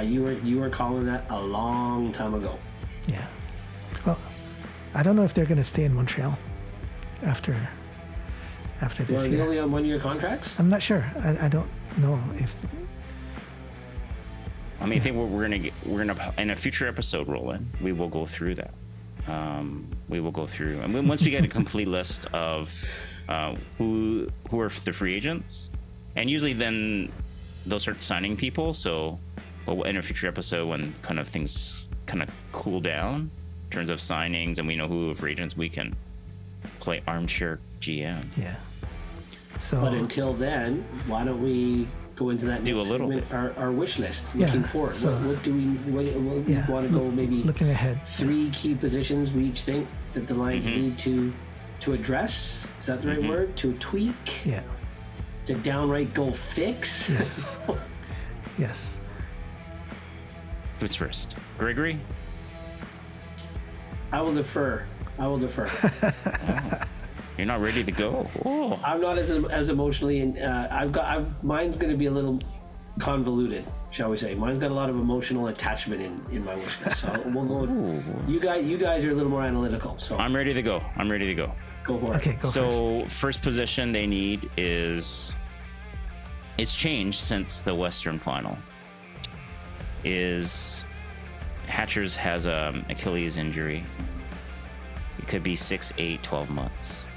You were calling that a long time ago. Yeah. Well, I don't know if they're going to stay in Montreal after this Are year. they only on 1-year contracts? I'm not sure. I don't know if. I mean, I think we're gonna in a future episode, Roland, we will go through that. We will go through, and once we get a complete list of who are the free agents, and usually then they'll start signing people. So, but in a future episode, when kind of things kind of cool down in terms of signings, and we know who are free agents, we can play armchair GM. Yeah. So. But until then, why don't we go into that? Do a little segment, our wish list. Looking forward. So, what do we want to go? Maybe looking ahead. 3 key positions we each think that the Lions need to address. Is that the right word? To tweak. Yeah. To downright go fix. Yes. Yes. Who's first? Gregory? I will defer. You're not ready to go? Oh. I'm not as emotionally, mine's going to be a little convoluted, shall we say. Mine's got a lot of emotional attachment in my wish list. So we'll go with you guys are a little more analytical. So I'm ready to go. Go for it. Okay, go so first position they need it's changed since the Western final. Is Hatchers has a Achilles injury. It could be 6, 8, 12 months.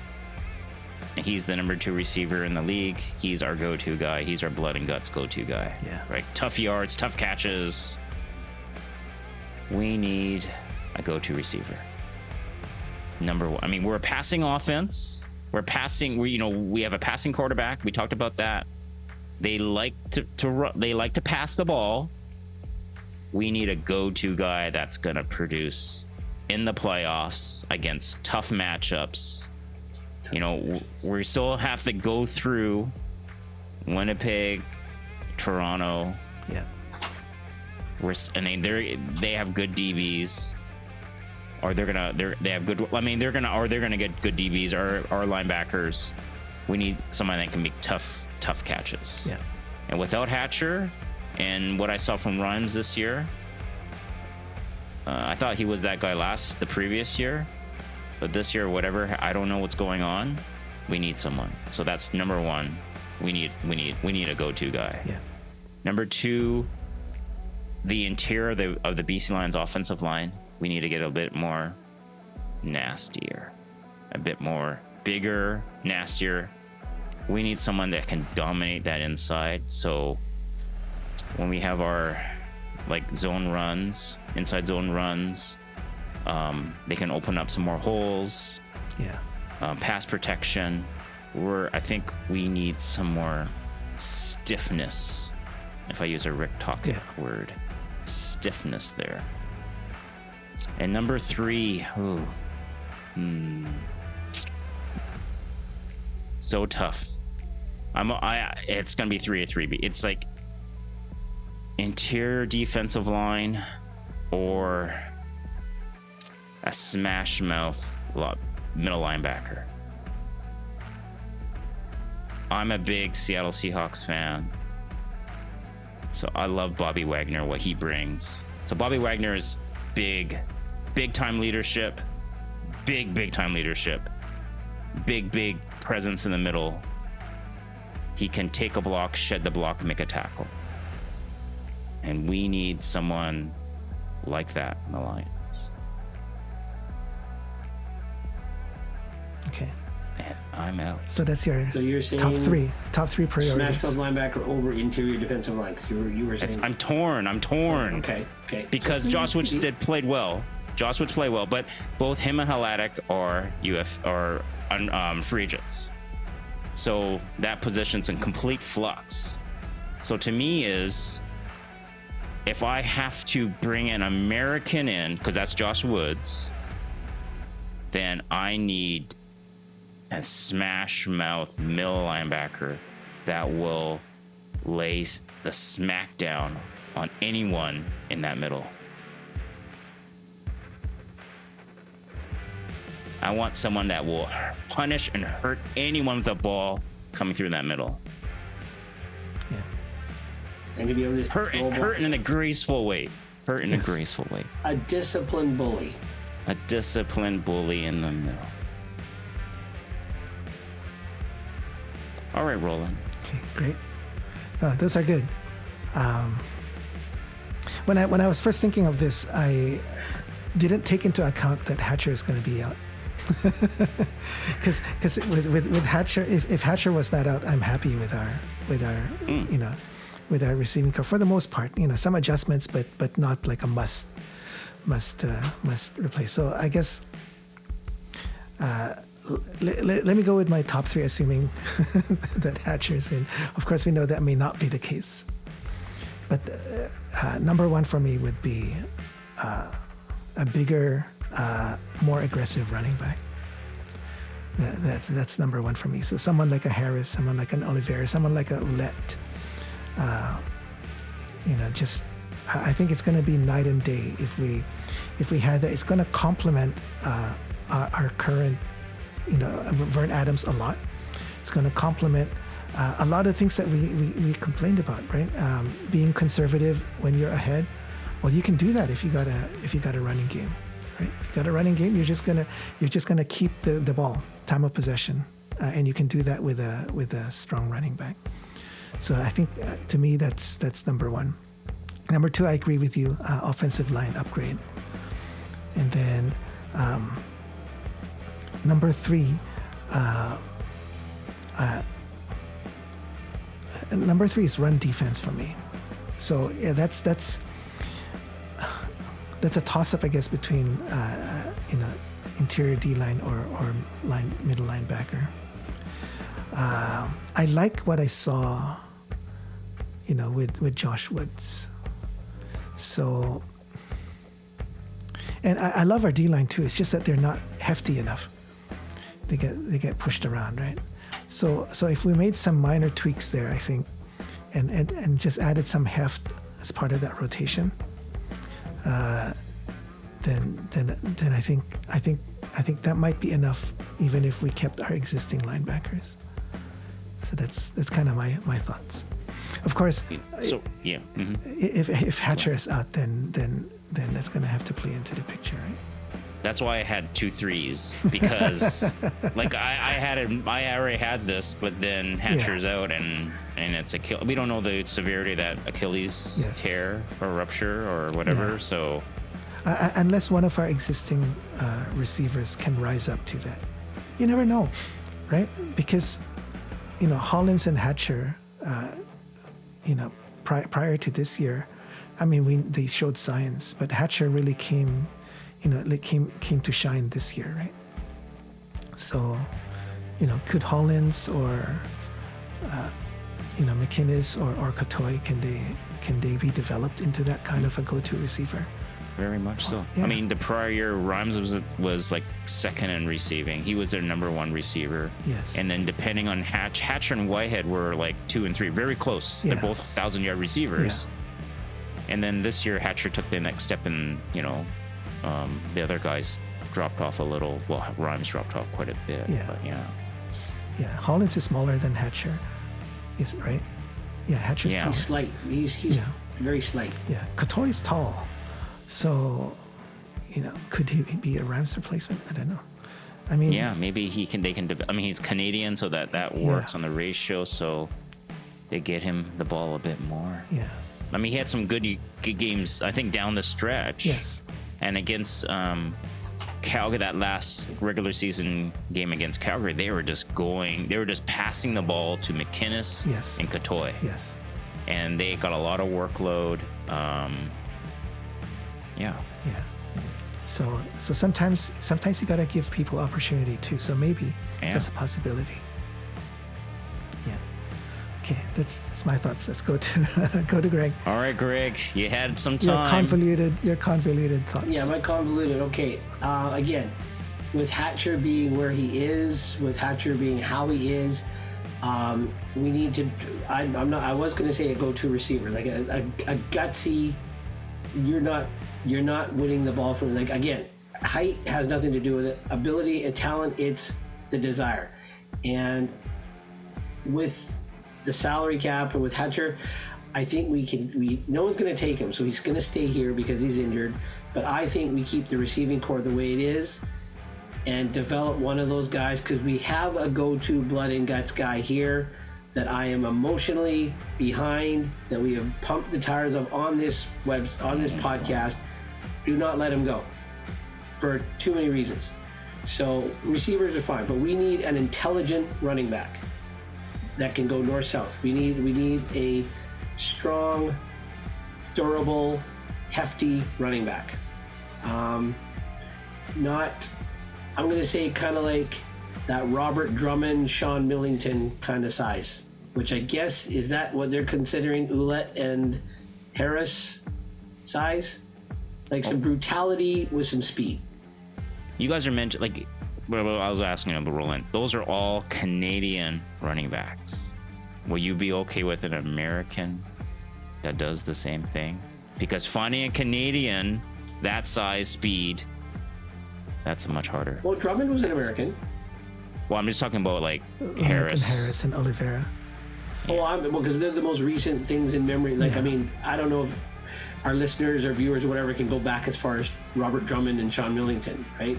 And he's the number 2 receiver in the league. He's our go-to guy. He's our blood and guts go-to guy. Yeah. Right. Tough yards, tough catches. We need a go-to receiver. Number 1. I mean, we're a passing offense. We have a passing quarterback. We talked about that. They like to pass the ball. We need a go-to guy that's going to produce in the playoffs against tough matchups. We still have to go through Winnipeg, Toronto. Yeah. They have good DBs, or they're gonna get good DBs. Our linebackers, we need someone that can make tough catches. Yeah. And without Hatcher, and what I saw from Rhymes this year, I thought he was that guy the previous year. But this year, whatever, I don't know what's going on. We need someone. So that's number 1. We need a go-to guy. Yeah. Number 2, the interior of the BC Lions offensive line, we need to get a bit more nastier, a bit more bigger, nastier. We need someone that can dominate that inside. So when we have our like zone runs, inside zone runs, they can open up some more holes. Yeah. Pass protection. I think we need some more stiffness. If I use a Rick Tocchet word, stiffness there. And number 3, so tough. It's gonna be 3-3. It's like interior defensive line or a smash mouth middle linebacker. I'm a big Seattle Seahawks fan, so I love Bobby Wagner, what he brings. So Bobby Wagner is big time leadership, big time leadership, big presence in the middle. He can take a block, shed the block, make a tackle. And we need someone like that in the Lions. Okay. And I'm out. So that's your you're saying top three priorities. Smash mouth linebacker over interior defensive line. You were saying. I'm torn. Okay. Because Josh Woods played well. But both him and Halatic are free agents. So that position's in complete flux. So to me if I have to bring an American in, because that's Josh Woods, then I need a smash mouth middle linebacker that will lay the smackdown on anyone in that middle. I want someone that will punish and hurt anyone with a ball coming through that middle. Yeah. And to be able to hurt in a graceful way. A graceful way. A disciplined bully. A disciplined bully in the middle. All right, Roland. Okay, great. Those are good. When I was first thinking of this, I didn't take into account that Hatcher is going to be out. Because with Hatcher, if Hatcher was not out, I'm happy with our with our receiving core for the most part. Some adjustments, but not like a must replace. So I guess let me go with my top 3, assuming that Hatcher's in. Of course, we know that may not be the case, but number 1 for me would be a bigger, more aggressive running back. That's number 1 for me. So someone like a Harris, someone like an Oliveira, someone like a Ouellette. I think it's going to be night and day if we had that. It's going to complement our current, Vern Adams a lot. It's going to complement a lot of things that we complained about, right? Being conservative when you're ahead. Well, you can do that if you got a running game, right? If you got a running game, you're just gonna keep the ball, time of possession, and you can do that with a strong running back. So I think to me that's number 1. Number 2, I agree with you. Offensive line upgrade, and then number 3. Number 3 is run defense for me. So yeah, that's a toss-up, I guess, between interior D-line or middle linebacker. I like what I saw, with Josh Woods. So, and I love our D-line too. It's just that they're not hefty enough. They get pushed around, right? So if we made some minor tweaks there, I think, and just added some heft as part of that rotation, then I think that might be enough, even if we kept our existing linebackers. So that's kind of my thoughts. Of course, so yeah. Mm-hmm. If Hatcher is out, then that's going to have to play into the picture, right? That's why I had 2 threes, because like I already had this, but then Hatcher's out and it's we don't know the severity of that Achilles tear or rupture or whatever. So unless one of our existing receivers can rise up to that, you never know, right? Because Hollins and Hatcher, prior to this year, I mean, they showed signs, but Hatcher really came to shine this year, right? So, could Hollins or McInnes or Katoy, can they be developed into that kind of a go-to receiver? Very much so. Yeah. I mean, the prior year, Rhymes was like second in receiving. He was their number 1 receiver. Yes. And then depending on Hatcher and Whitehead were like 2 and 3, very close. Yeah. They're both 1,000-yard receivers. Yeah. And then this year, Hatcher took the next step, and the other guys dropped off a little. Well, Rhymes dropped off quite a bit. Yeah. But yeah. Hollins is smaller than Hatcher, is right? Yeah, Hatcher's tall. He's slight. He's very slight. Yeah, Katoy is tall. So, could he be a Rams replacement? I don't know. I mean, yeah, maybe they can. I mean, he's Canadian, so that works on the ratio. So they get him the ball a bit more. Yeah. I mean, he had some good games, I think, down the stretch. Yes. And against Calgary, that last regular season game against Calgary, they were just passing the ball to McInnes and Katoy. Yes. And they got a lot of workload. Yeah. So sometimes you gotta give people opportunity too. So maybe that's a possibility. Yeah. Okay, that's my thoughts. Let's go to Greg. All right, Greg, you had some time. Your convoluted thoughts. Yeah, my convoluted. Okay. Again, with Hatcher being where he is, with Hatcher being how he is, we need to. I was going to say a go-to receiver, like a gutsy. You're not winning the ball from, like, again, height has nothing to do with it. Ability and talent, it's the desire. And with the salary cap and with Hatcher, I think no one's going to take him, so he's going to stay here because he's injured. But I think we keep the receiving core the way it is and develop one of those guys, because we have a go-to blood and guts guy here that I am emotionally behind, that we have pumped the tires of on this podcast. Do not let him go for too many reasons. So receivers are fine, but we need an intelligent running back that can go north-south. We need a strong, durable, hefty running back. I'm going to say kind of like that Robert Drummond, Sean Millington kind of size, which I guess, is that what they're considering Ouellette and Harris size? Like some brutality with some speed. You guys are mentioned, like, well, I was asking about Roland. Those are all Canadian running backs. Will you be okay with an American that does the same thing? Because finding a Canadian that size, speed, that's much harder. Well, Drummond was an American. Well, I'm just talking about like Harris and Oliveira. Yeah. Well, because they're the most recent things in memory. Like, I mean, I don't know if our listeners or viewers or whatever can go back as far as Robert Drummond and Sean Millington, right?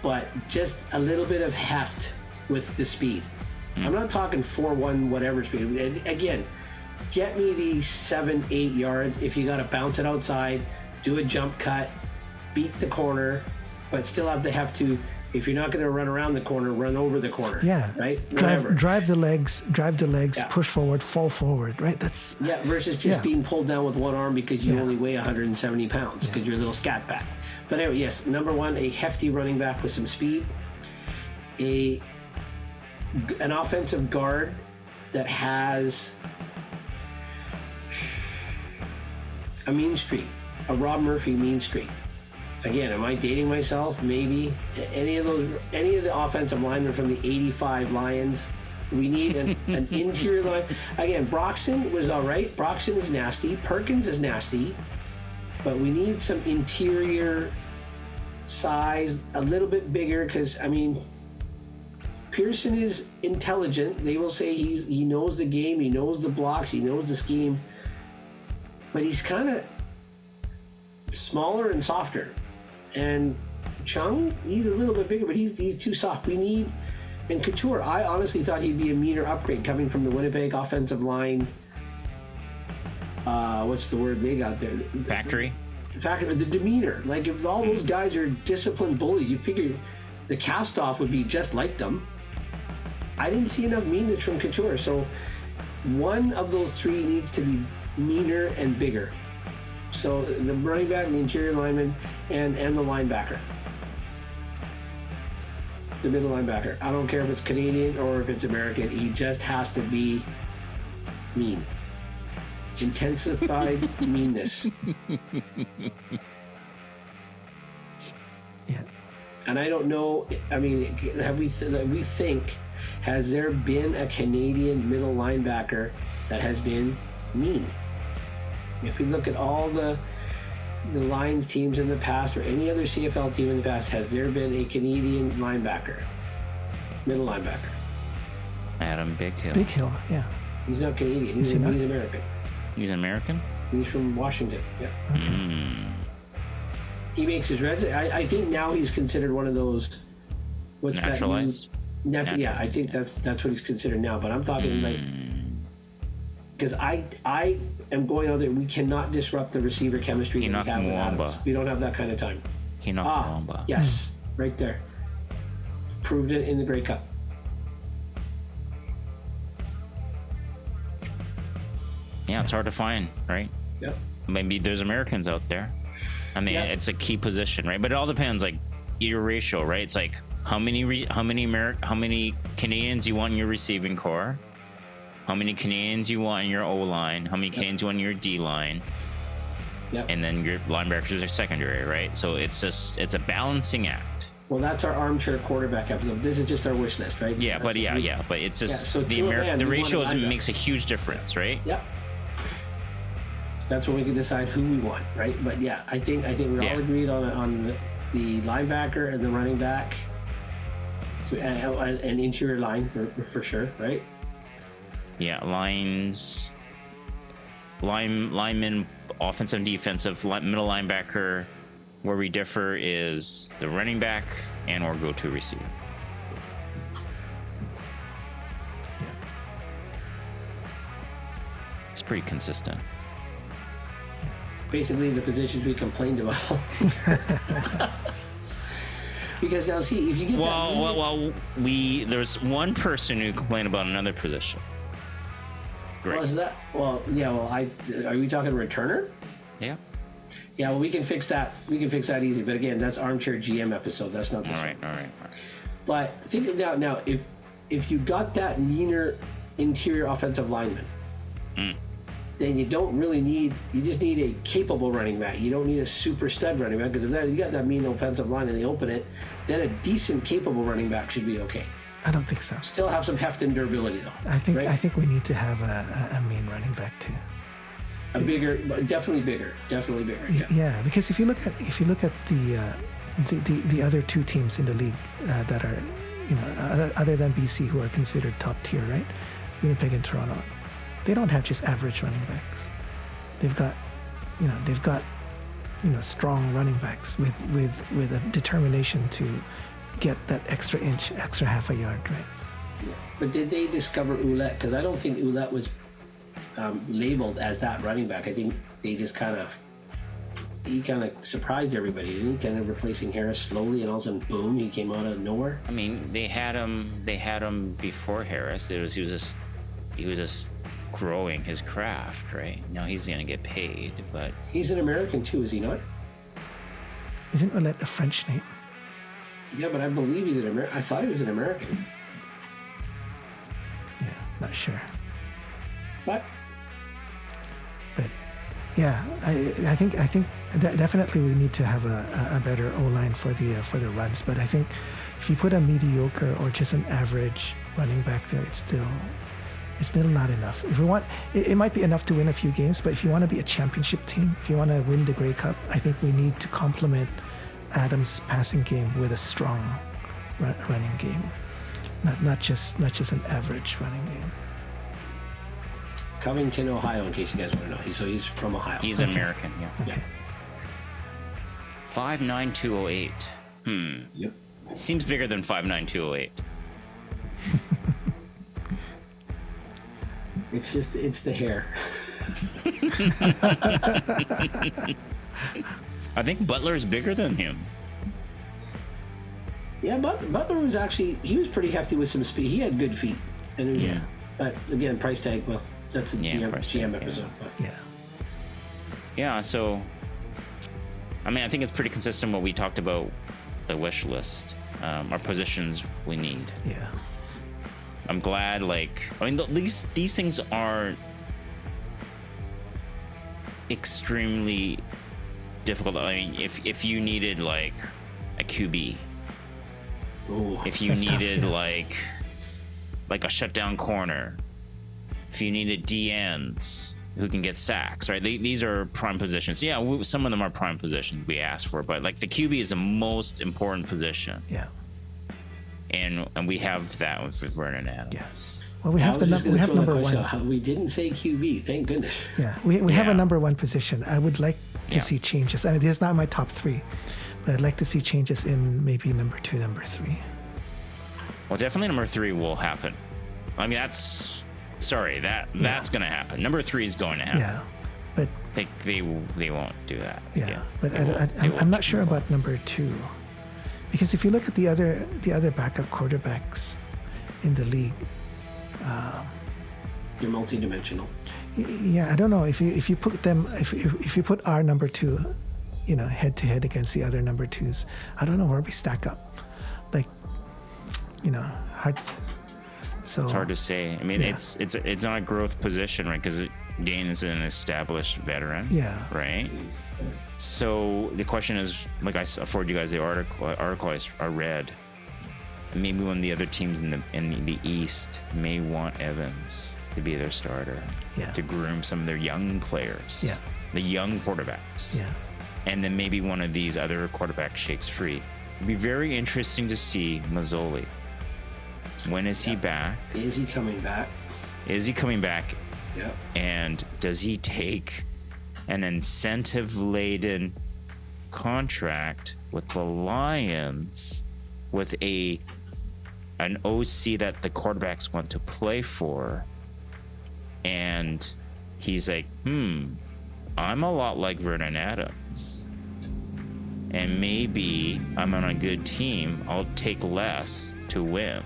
But just a little bit of heft with the speed. I'm not talking 4.1 whatever speed. And again, get me these 7-8 yards. If you got to bounce it outside, do a jump cut, beat the corner, but still have the heft to. If you're not going to run around the corner, run over the corner. Yeah. Right? Drive the legs, push forward, fall forward, right? That's... Yeah, versus just being pulled down with one arm because you only weigh 170 pounds because you're a little scat back. But anyway, yes, number one, a hefty running back with some speed. An offensive guard that has a mean streak, a Rob Murphy mean streak. Again, am I dating myself? Maybe. Any of the offensive linemen from the 85 Lions. We need an interior line. Again, Broxton was all right. Broxton is nasty. Perkins is nasty. But we need some interior size, a little bit bigger, because, I mean, Pearson is intelligent. They will say he knows the game, he knows the blocks, he knows the scheme. But he's kind of smaller and softer. And Chung, he's a little bit bigger, but he's too soft. We need, and Couture, I honestly thought he'd be a meaner upgrade coming from the Winnipeg offensive line. What's the word they got there? Factory? The demeanor. Like, if all those guys are disciplined bullies, you figure the cast-off would be just like them. I didn't see enough meanness from Couture, so one of those three needs to be meaner and bigger. So the running back, the interior lineman, and the linebacker. The middle linebacker. I don't care if it's Canadian or if it's American. He just has to be mean. Intensified meanness. Yeah. And I don't know, I mean, has there been a Canadian middle linebacker that has been mean? If we look at all the Lions teams in the past, or any other CFL team in the past, has there been a Canadian linebacker, middle linebacker? Adam Big Hill. Big Hill, yeah. He's not Canadian. Is he not? He's American. He's American? He's from Washington. Yeah. Okay. He makes his resume. I think now he's considered one of those. What's Naturalized? That new? Yeah, I think that's what he's considered now. But I'm talking like, because I am going out there. We cannot disrupt the receiver chemistry that we have with Adams. We don't have that kind of time. Mwamba. Yes, right there. Proved it in the Grey Cup. Yeah, it's hard to find, right? Yep. Maybe there's Americans out there. I mean, it's a key position, right? But it all depends, like your ratio, right? It's like how many Canadians you want in your receiving core, how many Canadians you want in your O line, how many Canadians you want in your D line, and then your linebackers are secondary, right? So it's a balancing act. Well, that's our armchair quarterback episode. This is just our wish list, right? Yeah, but it's just so the ratio makes a huge difference, right? Yep. That's when we can decide who we want, right? But yeah, I think we're all agreed on the linebacker and the running back and interior line for sure, right? Yeah, linemen, offensive and defensive, middle linebacker. Where we differ is the running back and or go-to receiver. Yeah. It's pretty consistent. Basically, the positions we complained about. Because now, see, if you get there's one person who complained about another position. Great. Well, is that? Well, yeah. Well, are we talking returner? Yeah. Yeah. Well, we can fix that. We can fix that easy. But again, that's armchair GM episode. That's not this. All right. But think of that now. If you got that meaner interior offensive lineman, then you don't really need. You just need a capable running back. You don't need a super stud running back, because if you got that mean offensive line and they open it, then a decent capable running back should be okay. I don't think so. Still have some heft and durability though. I think we need to have a mean running back too. Definitely bigger. Yeah, because if you look at the other two teams in the league that are, other than BC, who are considered top tier, right? Winnipeg and Toronto, they don't have just average running backs. They've got strong running backs with a determination to get that extra inch, extra half a yard, right? But did they discover Ouellette? Because I don't think Ouellette was labeled as that running back. I think they just he kind of surprised everybody, didn't he? Kind of replacing Harris slowly, and all of a sudden, boom, he came out of nowhere. I mean, they had him before Harris. He was just growing his craft, right? Now he's gonna get paid, but he's an American too, is he not? Isn't Ouellette a French name? Yeah, but I believe he's an American. I thought he was an American. Yeah, not sure. But yeah, I think that definitely we need to have a better O-line for the runs. But I think if you put a mediocre or just an average running back there, it's still not enough. If we want, it might be enough to win a few games, but if you want to be a championship team, if you want to win the Grey Cup, I think we need to complement Adams' passing game with a strong running game, not just an average running game. Covington, Ohio, in case you guys want to know. He's from Ohio. He's American, yeah. Okay. 5'9", 208. Yep. Seems bigger than 5'9", 208. It's the hair. I think Butler's bigger than him. Yeah, Butler was he was pretty hefty with some speed. He had good feet. And it was, but again, price tag, well, that's a GM episode. Yeah. Yeah, so, I mean, I think it's pretty consistent what we talked about, the wish list, our positions we need. Yeah. I'm glad, these things are extremely difficult. I mean, if you needed, a QB, if you needed, tough, like a shutdown corner, if you needed DNs who can get sacks, right? These are prime positions. Yeah, some of them are prime positions we asked for, but the QB is the most important position. Yeah. And we have that with Vernon Adams. Yes. Well, we have number one. We didn't say QB, thank goodness. Yeah, we have a number one position. I would like to see changes. I mean, this is not my top three, but I'd like to see changes in maybe number 2, number 3. Well, definitely number 3 will happen. I mean, that's going to happen. Number 3 is going to happen. Yeah, but they won't do that. Yeah, again. but I'm not sure about number 2, because if you look at the other backup quarterbacks in the league, they're multidimensional. Yeah, I don't know if you put them if you put our number 2, head to head against the other number 2s, I don't know where we stack up. Hard. So it's hard to say. I mean, it's not a growth position, right? Because Dane is an established veteran. Yeah. Right. So the question is, I forwarded you guys the article I read. Maybe one of the other teams in the East may want Evans to be their starter. Yeah. To groom some of their young players. Yeah. The young quarterbacks. Yeah. And then maybe one of these other quarterbacks shakes free. It'd be very interesting to see Mazzoli. When is he back? Is he coming back? Yeah. And does he take an incentive-laden contract with the Lions with an OC that the quarterbacks want to play for? And he's like, I'm a lot like Vernon Adams. And maybe I'm on a good team. I'll take less to win.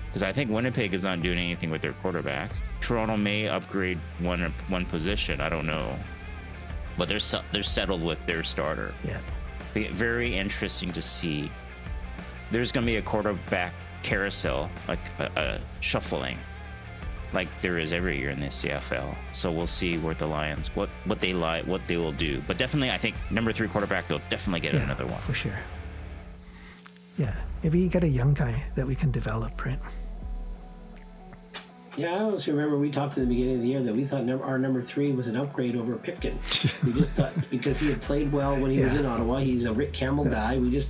Because I think Winnipeg is not doing anything with their quarterbacks. Toronto may upgrade one position. I don't know. But they're settled with their starter. Yeah. Very interesting to see. There's going to be a quarterback carousel, a shuffling, like there is every year in the CFL. So we'll see where the Lions, what they like, what they will do. But definitely, I think number 3 quarterback, they'll definitely get another one. For sure. Yeah, maybe you get a young guy that we can develop, right? Yeah, I also remember we talked at the beginning of the year that we thought our number 3 was an upgrade over Pipkin. We just thought, because he had played well when he was in Ottawa, he's a Rick Campbell guy. We just,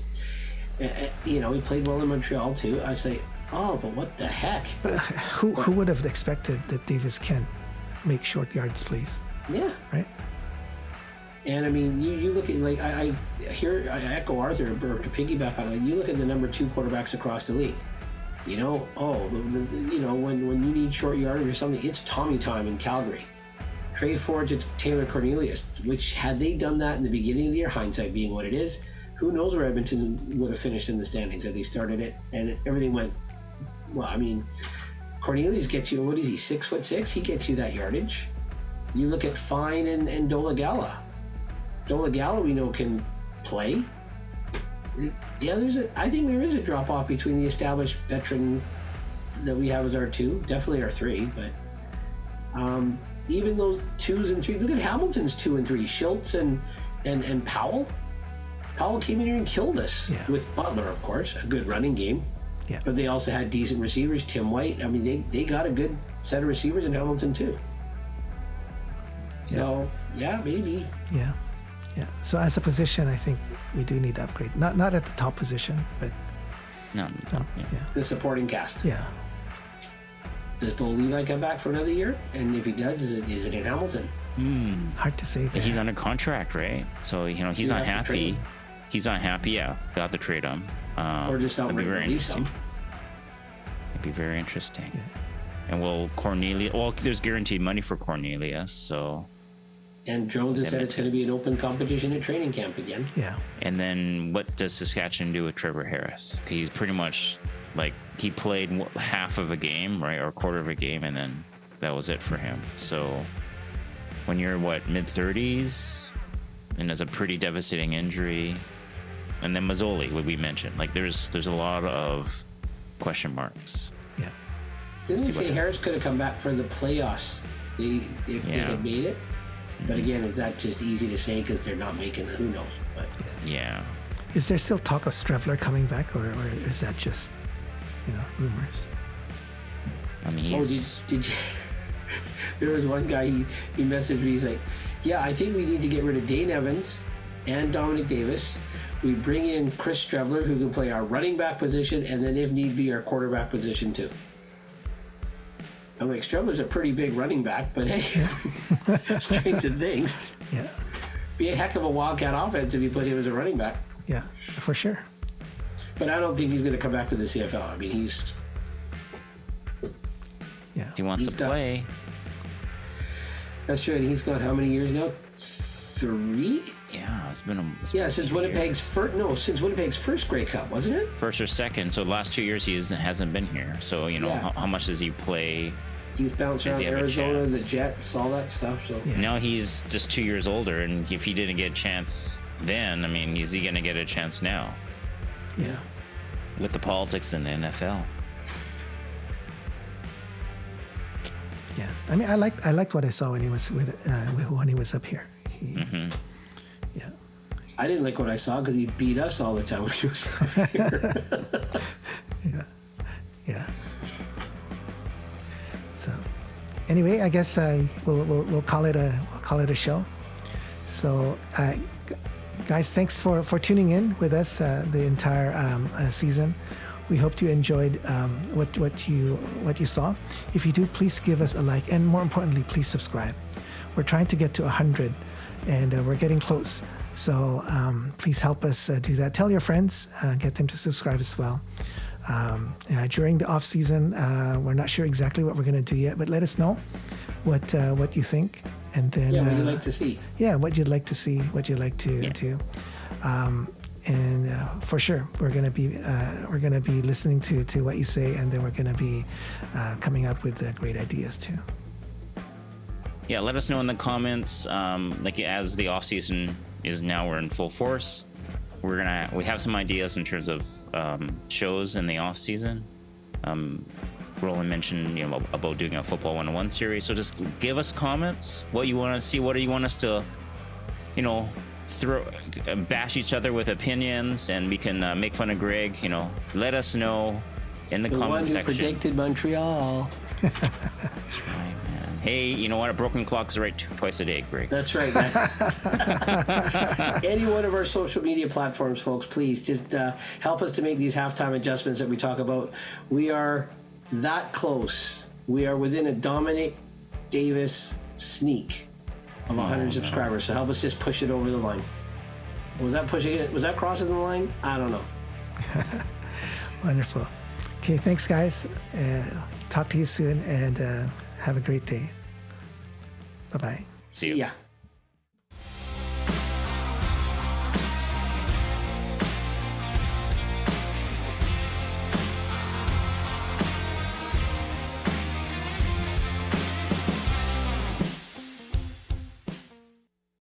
he played well in Montreal too. I say, but what the heck? Who would have expected that Davis Kent make short yards plays? Yeah. Right? And I mean, you look at, I echo Arthur, or to piggyback on it, you look at the number 2 quarterbacks across the league. When you need short yardage or something, it's Tommy time in Calgary. Trade forward to Taylor Cornelius, which had they done that in the beginning of the year, hindsight being what it is, who knows where Edmonton would have finished in the standings had they started it, and everything went, well, I mean, Cornelius gets you, what is he, 6'6"? He gets you that yardage. You look at Fine and Dolagala. Dolagala, we know, can play. Yeah, I think there is a drop off between the established veteran that we have as our 2, definitely our 3, but even those 2s and 3s, look at Hamilton's 2 and 3, Schultz and Powell. Powell came in here and killed us with Butler, of course, a good running game. Yeah. But they also had decent receivers, Tim White. I mean, they got a good set of receivers in Hamilton too. So maybe. Yeah. Yeah. So as a position, I think we do need to upgrade. Not at the top position, but no. It's a supporting cast. Yeah. Does Bo Levi come back for another year? And if he does, is it in Hamilton? Hard to say that. He's under contract, right? So he's not happy. he's unhappy, yeah, they'll have to trade him. Or just that'd be outright very release interesting. him. It'd be very interesting. Yeah. And will Cornelius? Well, there's guaranteed money for Cornelius, so. And Jones has said it's going to be an open competition at training camp again. Yeah. And then what does Saskatchewan do with Trevor Harris? He's pretty much like he played half of a game, right, or a quarter of a game, and then that was it for him. So when you're mid-30s, and there's a pretty devastating injury, and then Mazzoli, what we mentioned, like there's a lot of question marks. Yeah. Didn't we say Harris could have come back for the playoffs if they had made it? But again, is that just easy to say because they're not making it? Who knows? But Yeah. Is there still talk of Strevler coming back, or is that just, rumors? I mean, did you? There was one guy, he messaged me, he's like, yeah, I think we need to get rid of Dane Evans and Dominic Davis. We bring in Chris Strevler, who can play our running back position, and then if need be, our quarterback position too. I'm like, Strevler's a pretty big running back, but hey, strange things. Yeah. Be a heck of a Wildcat offense if you put him as a running back. Yeah, for sure. But I don't think he's going to come back to the CFL. I mean, Yeah. he wants to play. That's true. And he's got how many years now? 3? Yeah, it's been since Winnipeg's first Grey Cup, wasn't it? first or second. So the last 2 years he hasn't been here. So how much does he play? He's bounced around he have a Arizona, the chance? Jets, all that stuff. So Now he's just 2 years older, and if he didn't get a chance then, I mean, is he going to get a chance now? Yeah. With the politics in the NFL. Yeah. I mean, I liked what I saw when he was when he was up here. Yeah. I didn't like what I saw because he beat us all the time when he was up here. Yeah. So, anyway, I guess we'll call it a show. So, guys, thanks for tuning in with us the entire season. We hope you enjoyed what you saw. If you do, please give us a like, and more importantly, please subscribe. We're trying to get to 100, and we're getting close. So please help us do that. Tell your friends, get them to subscribe as well. During the off season, we're not sure exactly what we're going to do yet, but let us know what you think, and then what you'd like to see. Yeah, what you'd like to see, what you'd like to do. And for sure, we're gonna be listening to what you say, and then we're gonna be coming up with great ideas too. Yeah, let us know in the comments. As the off season is now, we're in full force. We have some ideas in terms of shows in the off season. Roland mentioned about doing a football 101 series. So just give us comments. What you want to see. What do you want us to, bash each other with opinions, and we can make fun of Greg. Let us know in the comment section. The one who predicted Montreal. That's right, man. Hey, you know what? A broken clock's right twice a day, Greg. That's right, man. Any one of our social media platforms, folks, please just help us to make these halftime adjustments that we talk about. We are that close. We are within a Dominic Davis sneak of 100 subscribers. So help us just push it over the line. Was that pushing it? Was that crossing the line? I don't know. Wonderful. Okay, thanks, guys. Talk to you soon, and have a great day. Bye-bye. See ya. Yeah.